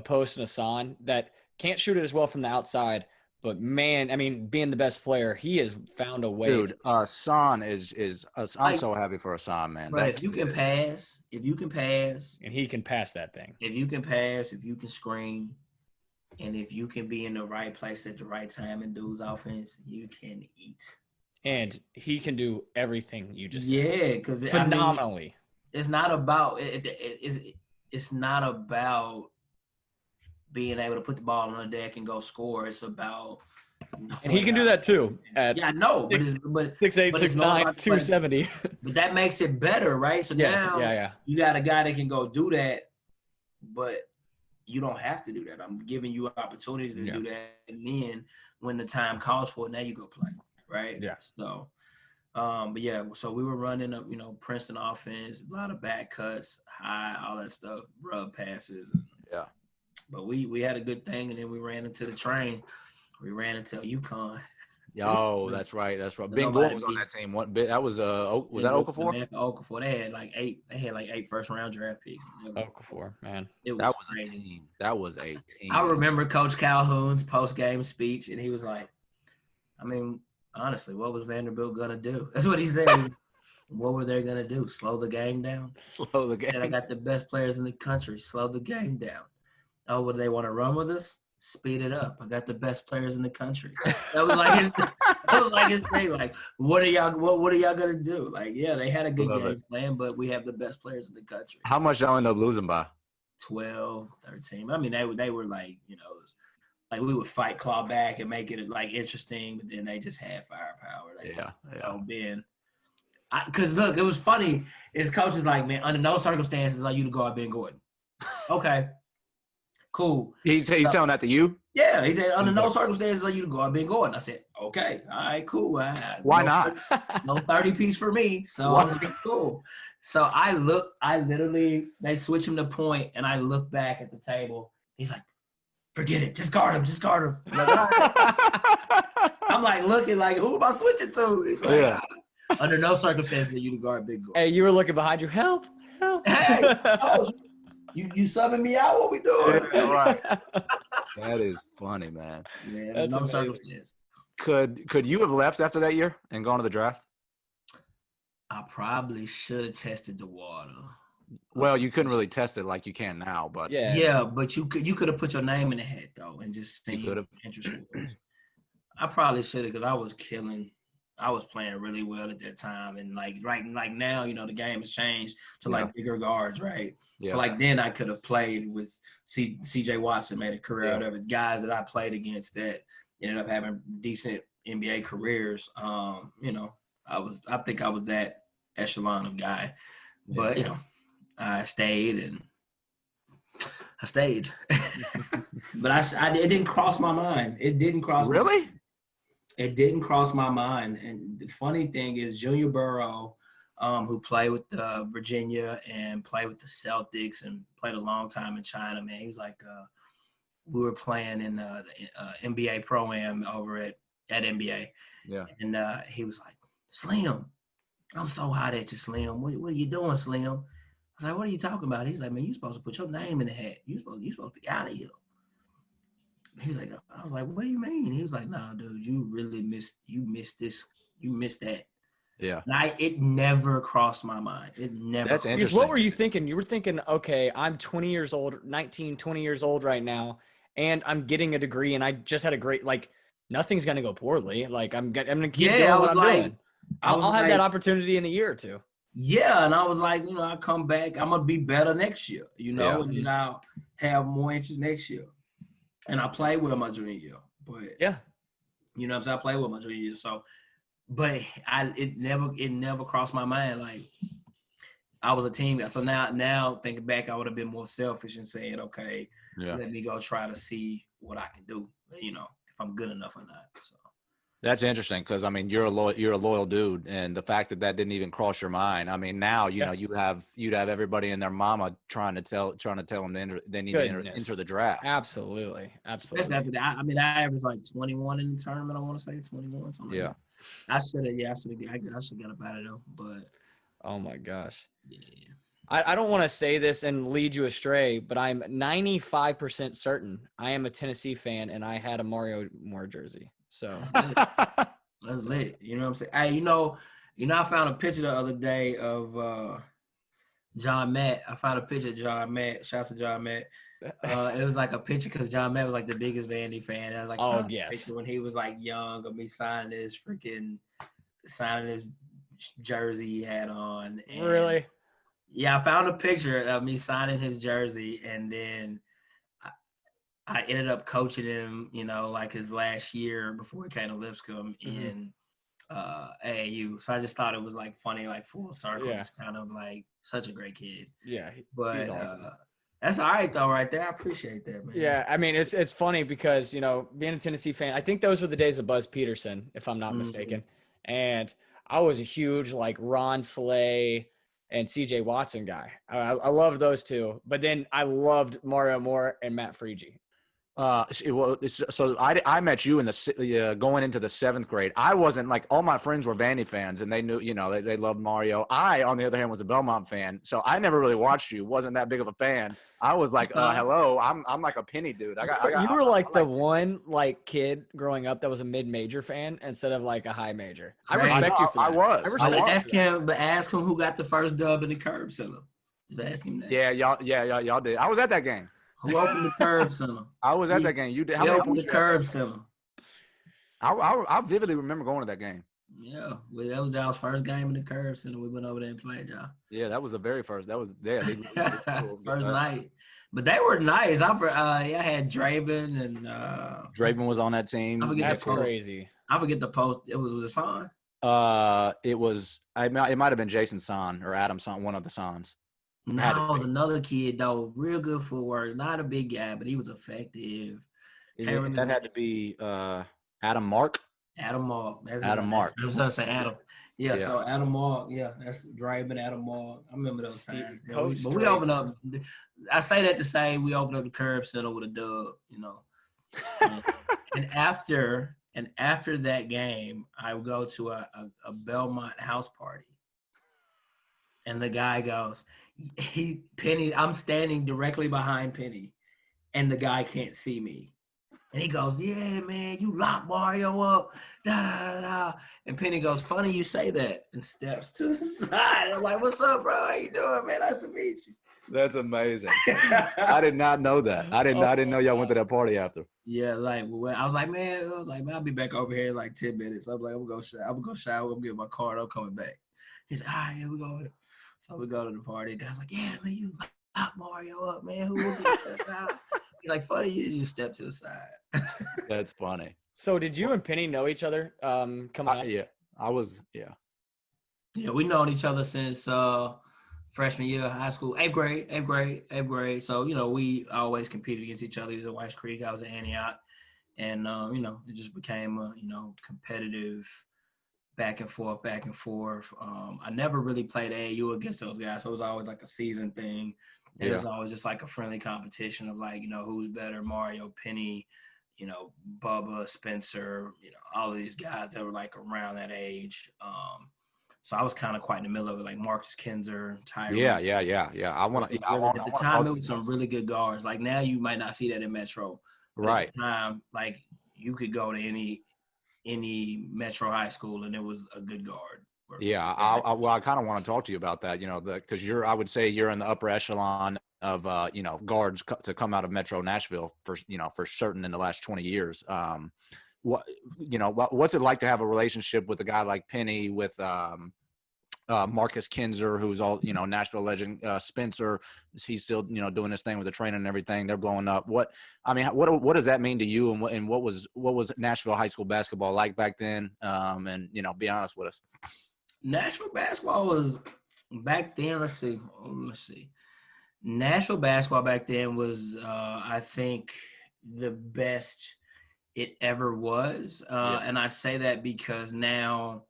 post and a Son that can't shoot it as well from the outside. But man, I mean, being the best player, he has found a way. Dude, Son is I'm so happy for Son, man. But if you can pass, and he can pass that thing. If you can pass, if you can screen, and if you can be in the right place at the right time in dude's offense, you can eat. And he can do everything you just said. Because phenomenally. It's not about it's not about being able to put the ball on the deck and go score. It's about and he can do that too. I know, but 6'8", 6'9", 270. But that makes it better, right? So now you got a guy that can go do that, but you don't have to do that. I'm giving you opportunities to do that, and then when the time calls for it, now you go play, right? Yeah. So, so we were running up, Princeton offense, a lot of back cuts, high, all that stuff, rub passes. Yeah. But we had a good thing, and then we ran into the train. We ran into UConn. Yo, that's right. Ben Gore was on that team. That was was that Okafor? Okafor. They had like 8 first-round draft picks. Okafor, man. That was a team. That was a team. I remember Coach Calhoun's post-game speech, and he was like, honestly, what was Vanderbilt gonna do? That's what he said. What were they gonna do? Slow the game down? Slow the game. And I got the best players in the country. Slow the game down. Oh, would they want to run with us? Speed it up. I got the best players in the country. That was like his thing. Like, what are y'all gonna do? Like, yeah, they had a good game plan, but we have the best players in the country. How much y'all end up losing by? 12, 13. I mean, they were like, like we would fight, claw back, and make it like interesting, but then they just had firepower. Because look, it was funny. His coach is like, man, under no circumstances are you to guard Ben Gordon. Okay. Cool. He's telling that to you? Yeah. He said, under no circumstances are you to guard Ben Gordon. I said, okay. All right, cool. Why not? No 30-piece for me. So I was like, cool. So they switch him to point, and I look back at the table. He's like, forget it. Just guard him. I'm like, looking like, who am I switching to? He's like, Under no circumstances are you to guard big guard. Hey, you were looking behind you. Help. Hey, coach, you subbing me out? What we doing? Yeah, right. That is funny, man. Yeah, that's no circumstance. Could you have left after that year and gone to the draft? I probably should have tested the water. Well, you couldn't really test it like you can now, but but you could have put your name in the hat though and just seen interest scores. I probably should have because I was killing. I was playing really well at that time, and like now, the game has changed to like bigger guards, right? Yeah. But like then I could have played with C.J. Watson, made a career out of it. Guys that I played against that ended up having decent NBA careers. I think I was that echelon of guy, but I stayed. But it didn't cross my mind. It didn't cross. Really? It didn't cross my mind. And the funny thing is, Junior Burrow, who played with Virginia and played with the Celtics and played a long time in China, man, he was like, we were playing in the NBA Pro-Am over at NBA. Yeah. And he was like, Slim, I'm so hot at you, Slim. What are you doing, Slim? I was like, what are you talking about? He's like, man, you're supposed to put your name in the hat. You're supposed to be out of here. He's like, I was like, what do you mean? He was like, nah, dude, you really missed this. You missed that. Yeah. And it never crossed my mind. It never. That's interesting. Because what were you thinking? You were thinking, okay, I'm 20 years old, 19, 20 years old right now, and I'm getting a degree, and I just had a great, nothing's going to go poorly. I'm going to keep doing what I'm doing. I'll have that opportunity in a year or two. Yeah, and I was like, I come back, I'm going to be better next year, and then I'll have more interest next year. And I played well my junior year, but I played well my junior year. So, but it never crossed my mind. Like I was a team guy. So now thinking back, I would have been more selfish and saying, okay, let me go try to see what I can do. If I'm good enough or not. So. That's interesting because you're a loyal dude, and the fact that didn't even cross your mind. Now you'd have everybody and their mama trying to tell them they need to enter the draft. Absolutely. Especially after that. I averaged like 21 in the tournament. I want to say 21. Something like that. I should have got up out of there, but oh my gosh. Yeah. I don't want to say this and lead you astray, but I'm 95% certain I am a Tennessee fan, and I had a Mario Moore jersey. So that's lit. You know what I'm saying? Hey, I found a picture the other day of John Matt. I found a picture of John Matt. Shouts to John Matt. It was like a picture because John Matt was like the biggest Vandy fan. I was like, a picture when he was like young of me signing his jersey he had on. And really? Yeah, I found a picture of me signing his jersey, and then I ended up coaching him, his last year before he came to Lipscomb in AAU. So I just thought it was funny, full circle. Yeah. Just kind of such a great kid. Yeah, but he's awesome. That's all right though, right there. I appreciate that, man. Yeah, it's funny because being a Tennessee fan, I think those were the days of Buzz Peterson, if I'm not mistaken, and I was a huge Ron Slay and C.J. Watson guy. I loved those two, but then I loved Mario Moore and Matt Freege. So I met you in the going into the 7th grade. I wasn't all my friends were Vandy fans, and they knew they loved Mario. I, on the other hand, was a Belmont fan, so I never really watched you. Wasn't that big of a fan. I was like, hello, I'm like a penny dude. You were the one kid growing up that was a mid-major fan instead of a high major. I respect you for that. I was. Ask him who got the first dub in the Curb Center. Just ask him that. Yeah, y'all did. I was at that game. Who opened the Curb Center? I was at that game. You did. How many opened the Curb Center? I vividly remember going to that game. Yeah, that was our first game in the Curb Center. We went over there and played, y'all. Yeah, that was the very first. That was first night. But they were nice. I had Draven and Draven was on that team. That's crazy. I forget the post. It was a Son. It was. It might have been Jason Son or Adam Son, one of the Sons. No, it was another kid though, real good footwork. Not a big guy, but he was effective. That had to be Adam Mark. Adam Mark. Adam Mark. I was gonna say Adam. Yeah, so Adam Mark. Yeah, that's Draven Adam Mark. I remember those times. But we opened up. I say that to say we opened up the Curb Center with a dub. And after And after that game, I would go to a Belmont house party. And the guy goes, Penny, I'm standing directly behind Penny, and the guy can't see me. And he goes, yeah, man, you lock Mario up. Da, da, da, da. And Penny goes, funny you say that, and steps to the side. I'm like, what's up, bro? How you doing, man? Nice to meet you. That's amazing. I did not know that. I didn't know y'all went to that party after. Yeah, like I was like, man, I'll be back over here in like 10 minutes. I'm like, I'm gonna go shower, I'm gonna get my card, I'm coming back. He's like, all right, here we go. So we go to the party. The guy's like, yeah, man, you locked Mario up, man. Who was it? He's like, funny, you just step to the side. That's funny. So did you and Penny know each other coming up? Yeah, I was, yeah. Yeah, we known each other since freshman year of high school, eighth grade. So, we always competed against each other. He was at Weiss Creek, I was at Antioch. And, it just became a, competitive back and forth. I never really played AAU against those guys. So it was always like a season thing. It was always just like a friendly competition of like, who's better, Mario, Penny, Bubba, Spencer, all of these guys that were like around that age. So I was kind of quite in the middle of it, like Marcus Kinzer, Tyree. Yeah. At the time, it was some really good guards. Like now, you might not see that in Metro. Right. At the time, like you could go to any Metro high school and it was a good guard. Yeah, I kind of want to talk to you about that, because I would say you're in the upper echelon of, guards to come out of Metro Nashville for certain in the last 20 years. What's it like to have a relationship with a guy like Penny, with Marcus Kinzer, who's all, Nashville legend, Spencer, he's still, doing this thing with the training and everything. They're blowing up. What does that mean to you? And what was Nashville high school basketball like back then? And, be honest with us. Nashville basketball was back then. Let's see. Nashville basketball back then was, I think, the best it ever was. And I say that because now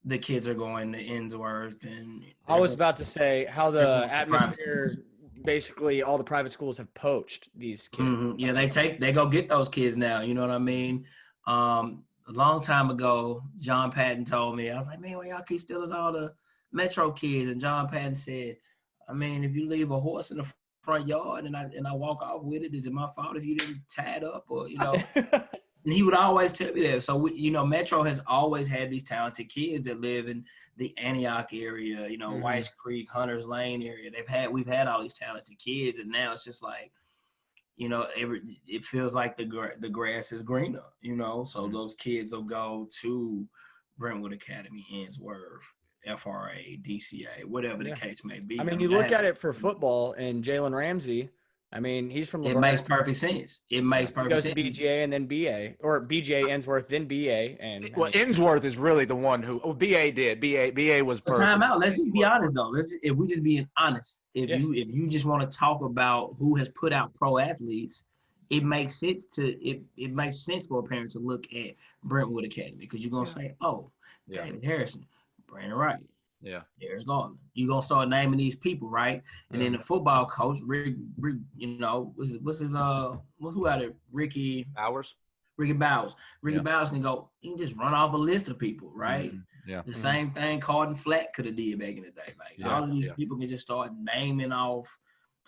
the kids are going to Innsworth. And I was about to say how the atmosphere, basically all the private schools have poached these kids. Mm-hmm. Yeah, they go get those kids now. You know what I mean? A long time ago, John Patton told me, I was like, man, why y'all keep stealing all the Metro kids? And John Patton said, I mean, if you leave a horse in the front yard and I walk off with it, is it my fault if you didn't tie it up? Or, and he would always tell me that. So, Metro has always had these talented kids that live in the Antioch area, Weiss Creek, Hunters Lane area. We've had all these talented kids, and now it's just like, it feels like the grass is greener, so those kids will go to Brentwood Academy, Innsworth, FRA, DCA, whatever the case may be. I mean, you look at it for football and Jalen Ramsey. I mean, he's from Laverne. It makes perfect sense. He goes to BGA and then BA, or BJ Innsworth, then BA. Innsworth is really the one who BA did. BA was perfect. Time out. Let's just be honest, though. If we just being honest, if you just want to talk about who has put out pro athletes, it makes sense it makes sense for a parent to look at Brentwood Academy, because you're gonna say, David Harrison, Brandon Wright. Yeah. There's Garland. You're going to start naming these people, right? And then the football coach, Rick, what's his, who out there? Ricky Bowers. Ricky Bowers can go, he can just run off a list of people, right? Mm-hmm. Yeah. The same thing Carden Flack could have did back in the day. Like all of these people can just start naming off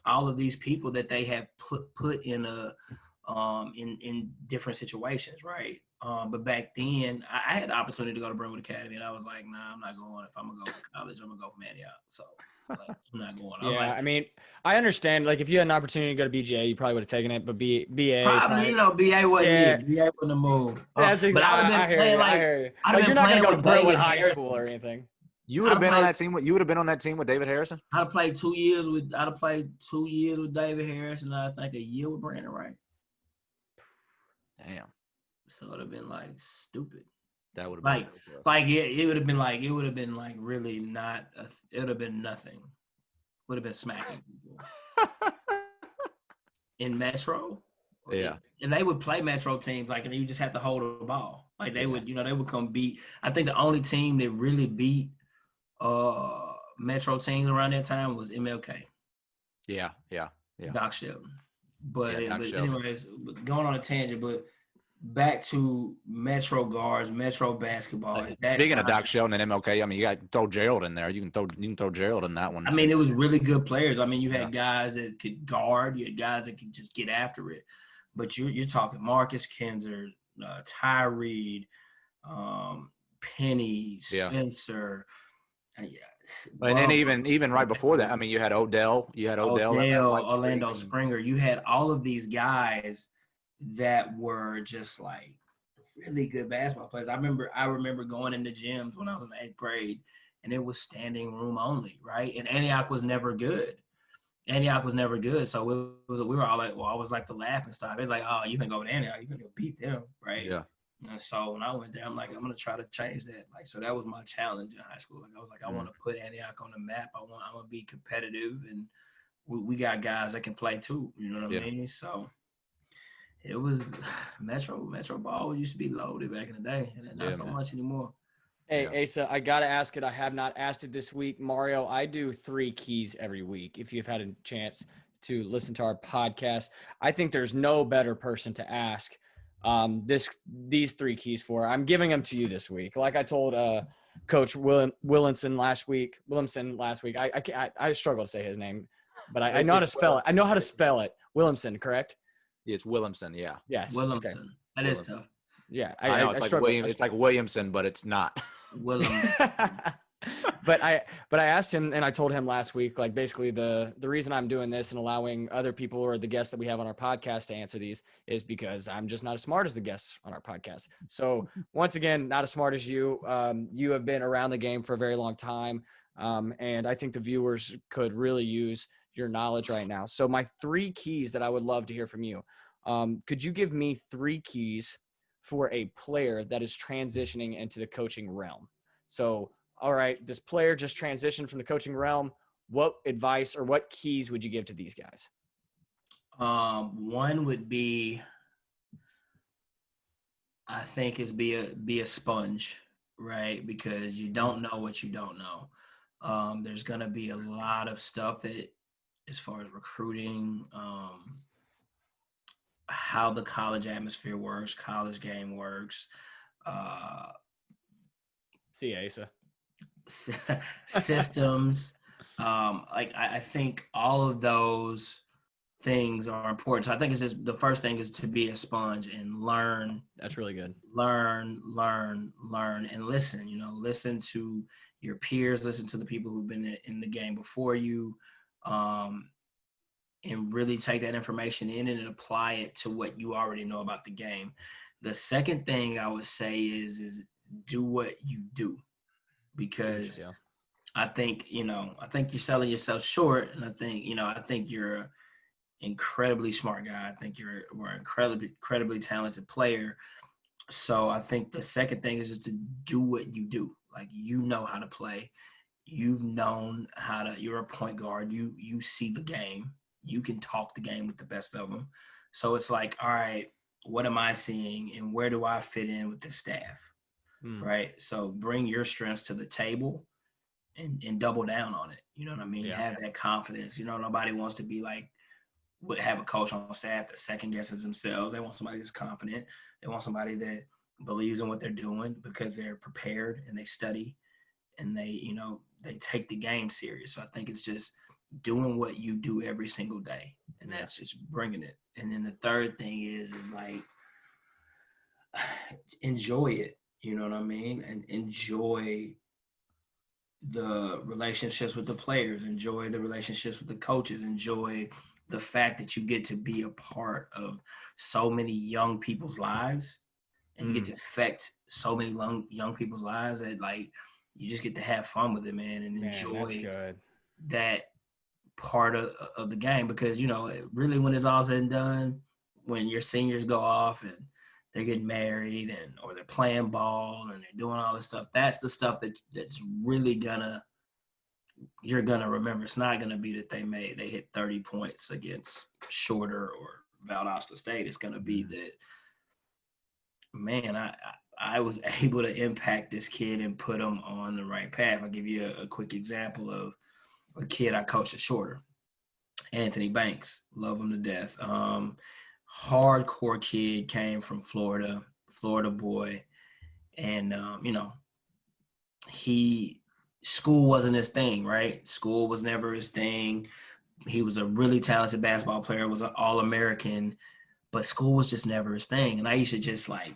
all of these people that they have put in in different situations, right? But back then, I had the opportunity to go to Brentwood Academy, and I was like, nah, I'm not going. If I'm going to go to college, I'm going to go from Antioch. So, I'm not going. I mean, I understand. Like, if you had an opportunity to go to BGA, you probably would have taken it, but BA. Probably, BA wasn't it. BA wouldn't have moved. That's exactly. I hear you. You're not going to go to Brentwood High School or anything. You would have been on that team. You would have been on that team with David Harrison. I'd have played 2 years with David Harrison. And I think a year with Brandon Wright. Damn. So it would have been like stupid. That would have been it would have been like really not. It would have been nothing. Would have been smacking people in Metro. Yeah, and they would play Metro teams and you just have to hold the ball. Like they would, they would come beat. I think the only team that really beat Metro teams around that time was MLK. Yeah. Doc Shelton. But anyways, going on a tangent, but back to Metro guards, Metro basketball. Speaking of Doc Shelton and MLK, I mean, you got to throw Gerald in there. You can throw Gerald in that one. I mean, it was really good players. I mean, you had guys that could guard. You had guys that could just get after it. But you're talking Marcus Kinzer, Tyree, Penny, Spencer. And then even right before that, I mean, you had Odell. Orlando Springer. You had all of these guys that were just like really good basketball players. I remember going into gyms when I was in the 8th grade, and it was standing room only, right? And Antioch was never good. So we were all like, well, I was like the laughing stock. It's like, oh, you can go to Antioch, you can go beat them, right? Yeah. And so when I went there, I'm like, I'm gonna try to change that. Like, so that was my challenge in high school. Like, I was like, I want to put Antioch on the map. I'm gonna be competitive, and we got guys that can play too. You know what I mean? So it was Metro ball used to be loaded back in the day, and not so much anymore. Hey, Asa, I got to ask it. I have not asked it this week. Mario, I do 3 keys every week. If you've had a chance to listen to our podcast, I think there's no better person to ask these 3 keys for. I'm giving them to you this week. Like I told Coach Williamson last week. I struggle to say his name, but I know how to spell it. I know how to spell it. Williamson, correct? It's Williamson, yeah. Yes. Williamson. Okay. That is tough. Yeah, I know it's like Williamson, but it's not. Williamson. But I asked him, and I told him last week, like basically the reason I'm doing this and allowing other people or the guests that we have on our podcast to answer these is because I'm just not as smart as the guests on our podcast. So once again, not as smart as you. You have been around the game for a very long time, and I think the viewers could really use your knowledge right now. So my 3 keys that I would love to hear from you. Could you give me 3 keys for a player that is transitioning into the coaching realm? So, all right, this player just transitioned from the coaching realm. What advice or what keys would you give to these guys? One would be, I think, is be a sponge, right? Because you don't know what you don't know. There's going to be a lot of stuff that, as far as recruiting, how the college atmosphere works, college game works. See you, Asa. Systems. I think all of those things are important. So I think it's just the first thing is to be a sponge and learn. That's really good. Learn, and listen. Listen to your peers, listen to the people who've been in the game before you, and really take that information in and apply it to what you already know about the game. The second thing I would say is do what you do, because I think you're selling yourself short, and I think you're an incredibly smart guy. I think we're an incredibly talented player. So I think the second thing is just to do what you do. Like, you know how to play. You've known how to. You're a point guard. You see the game. You can talk the game with the best of them. So it's like, all right, what am I seeing, and where do I fit in with the staff? Right? So bring your strengths to the table and double down on it. You know what I mean? Yeah. Have that confidence. Nobody wants to be like, have a coach on staff that second guesses themselves. They want somebody that's confident. They want somebody that believes in what they're doing because they're prepared and they study and they take the game serious. So I think it's just doing what you do every single day, and that's just bringing it. And then the third thing is like, enjoy it. You know what I mean? And enjoy the relationships with the players, enjoy the relationships with the coaches, enjoy the fact that you get to be a part of so many young people's lives and get to affect so many young people's lives that, like, you just get to have fun with it, man, and enjoy that part of the game. Because, really, when it's all said and done, when your seniors go off and they're getting married or they're playing ball and they're doing all this stuff, that's the stuff that's really you're gonna remember. It's not gonna be that they hit 30 points against Shorter or Valdosta State. It's gonna be that, man, I was able to impact this kid and put him on the right path. I'll give you a quick example of a kid I coached at Shorter, Anthony Banks. Love him to death. hardcore kid, came from Florida boy. And, school wasn't his thing, right? School was never his thing. He was a really talented basketball player, was an All-American, but school was just never his thing. And I used to just like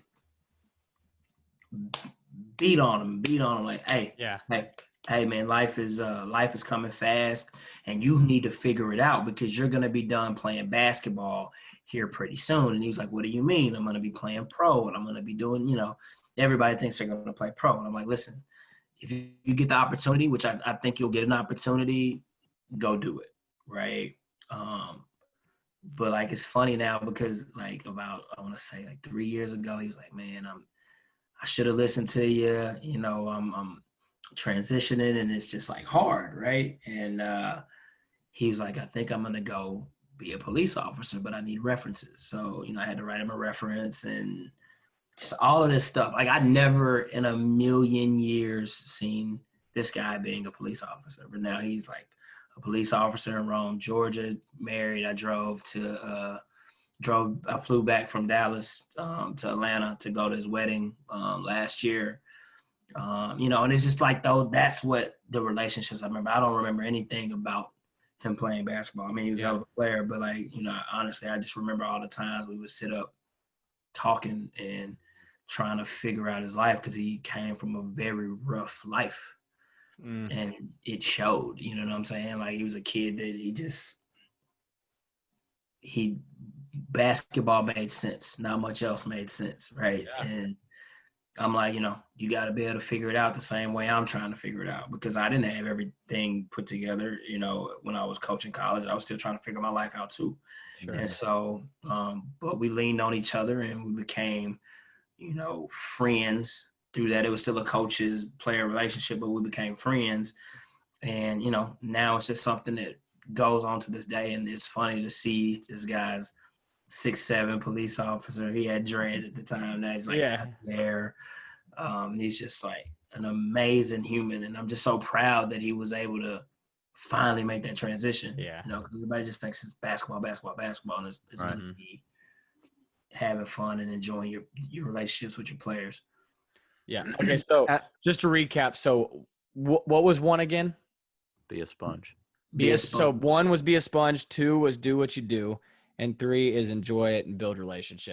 beat on him like, hey man, life is coming fast and you need to figure it out because you're going to be done playing basketball here pretty soon. And he was like, what do you mean? I'm going to be playing pro and I'm going to be doing, everybody thinks they're going to play pro. And I'm like, listen, if you get the opportunity, which I think you'll get an opportunity, go do it. Right. But like, it's funny now because like about, I want to say like 3 years ago, he was like, man, I should have listened to you. I'm transitioning and it's just like hard. Right. And he was like, I think I'm going to go be a police officer, but I need references. So, I had to write him a reference and just all of this stuff. Like I never in a million years seen this guy being a police officer, but now he's like a police officer in Rome, Georgia, married. I flew back from Dallas to Atlanta to go to his wedding last year. And it's just like, though, that's what the relationships I remember. I don't remember anything about him playing basketball. I mean, he was a hell of a player, but like, honestly, I just remember all the times we would sit up talking and trying to figure out his life because he came from a very rough life. And it showed, you know what I'm saying? Like he was a kid that basketball made sense. Not much else made sense, right? Yeah. And I'm like, you got to be able to figure it out the same way I'm trying to figure it out because I didn't have everything put together, when I was coaching college. I was still trying to figure my life out too. Sure. And so, but we leaned on each other and we became, friends. Through that, it was still a coach's player relationship, but we became friends. And, now it's just something that goes on to this day. And it's funny to see this guy's 6'7" police officer. He had dreads at the time. Now he's like there. He's just like an amazing human. And I'm just so proud that he was able to finally make that transition. Yeah. Because everybody just thinks it's basketball. And it's right. Going to be having fun and enjoying your relationships with your players. Yeah. Okay. So just to recap. So what was one again? Be a sponge. So 1 was be a sponge. 2 was do what you do. And 3 is enjoy it and build relationships.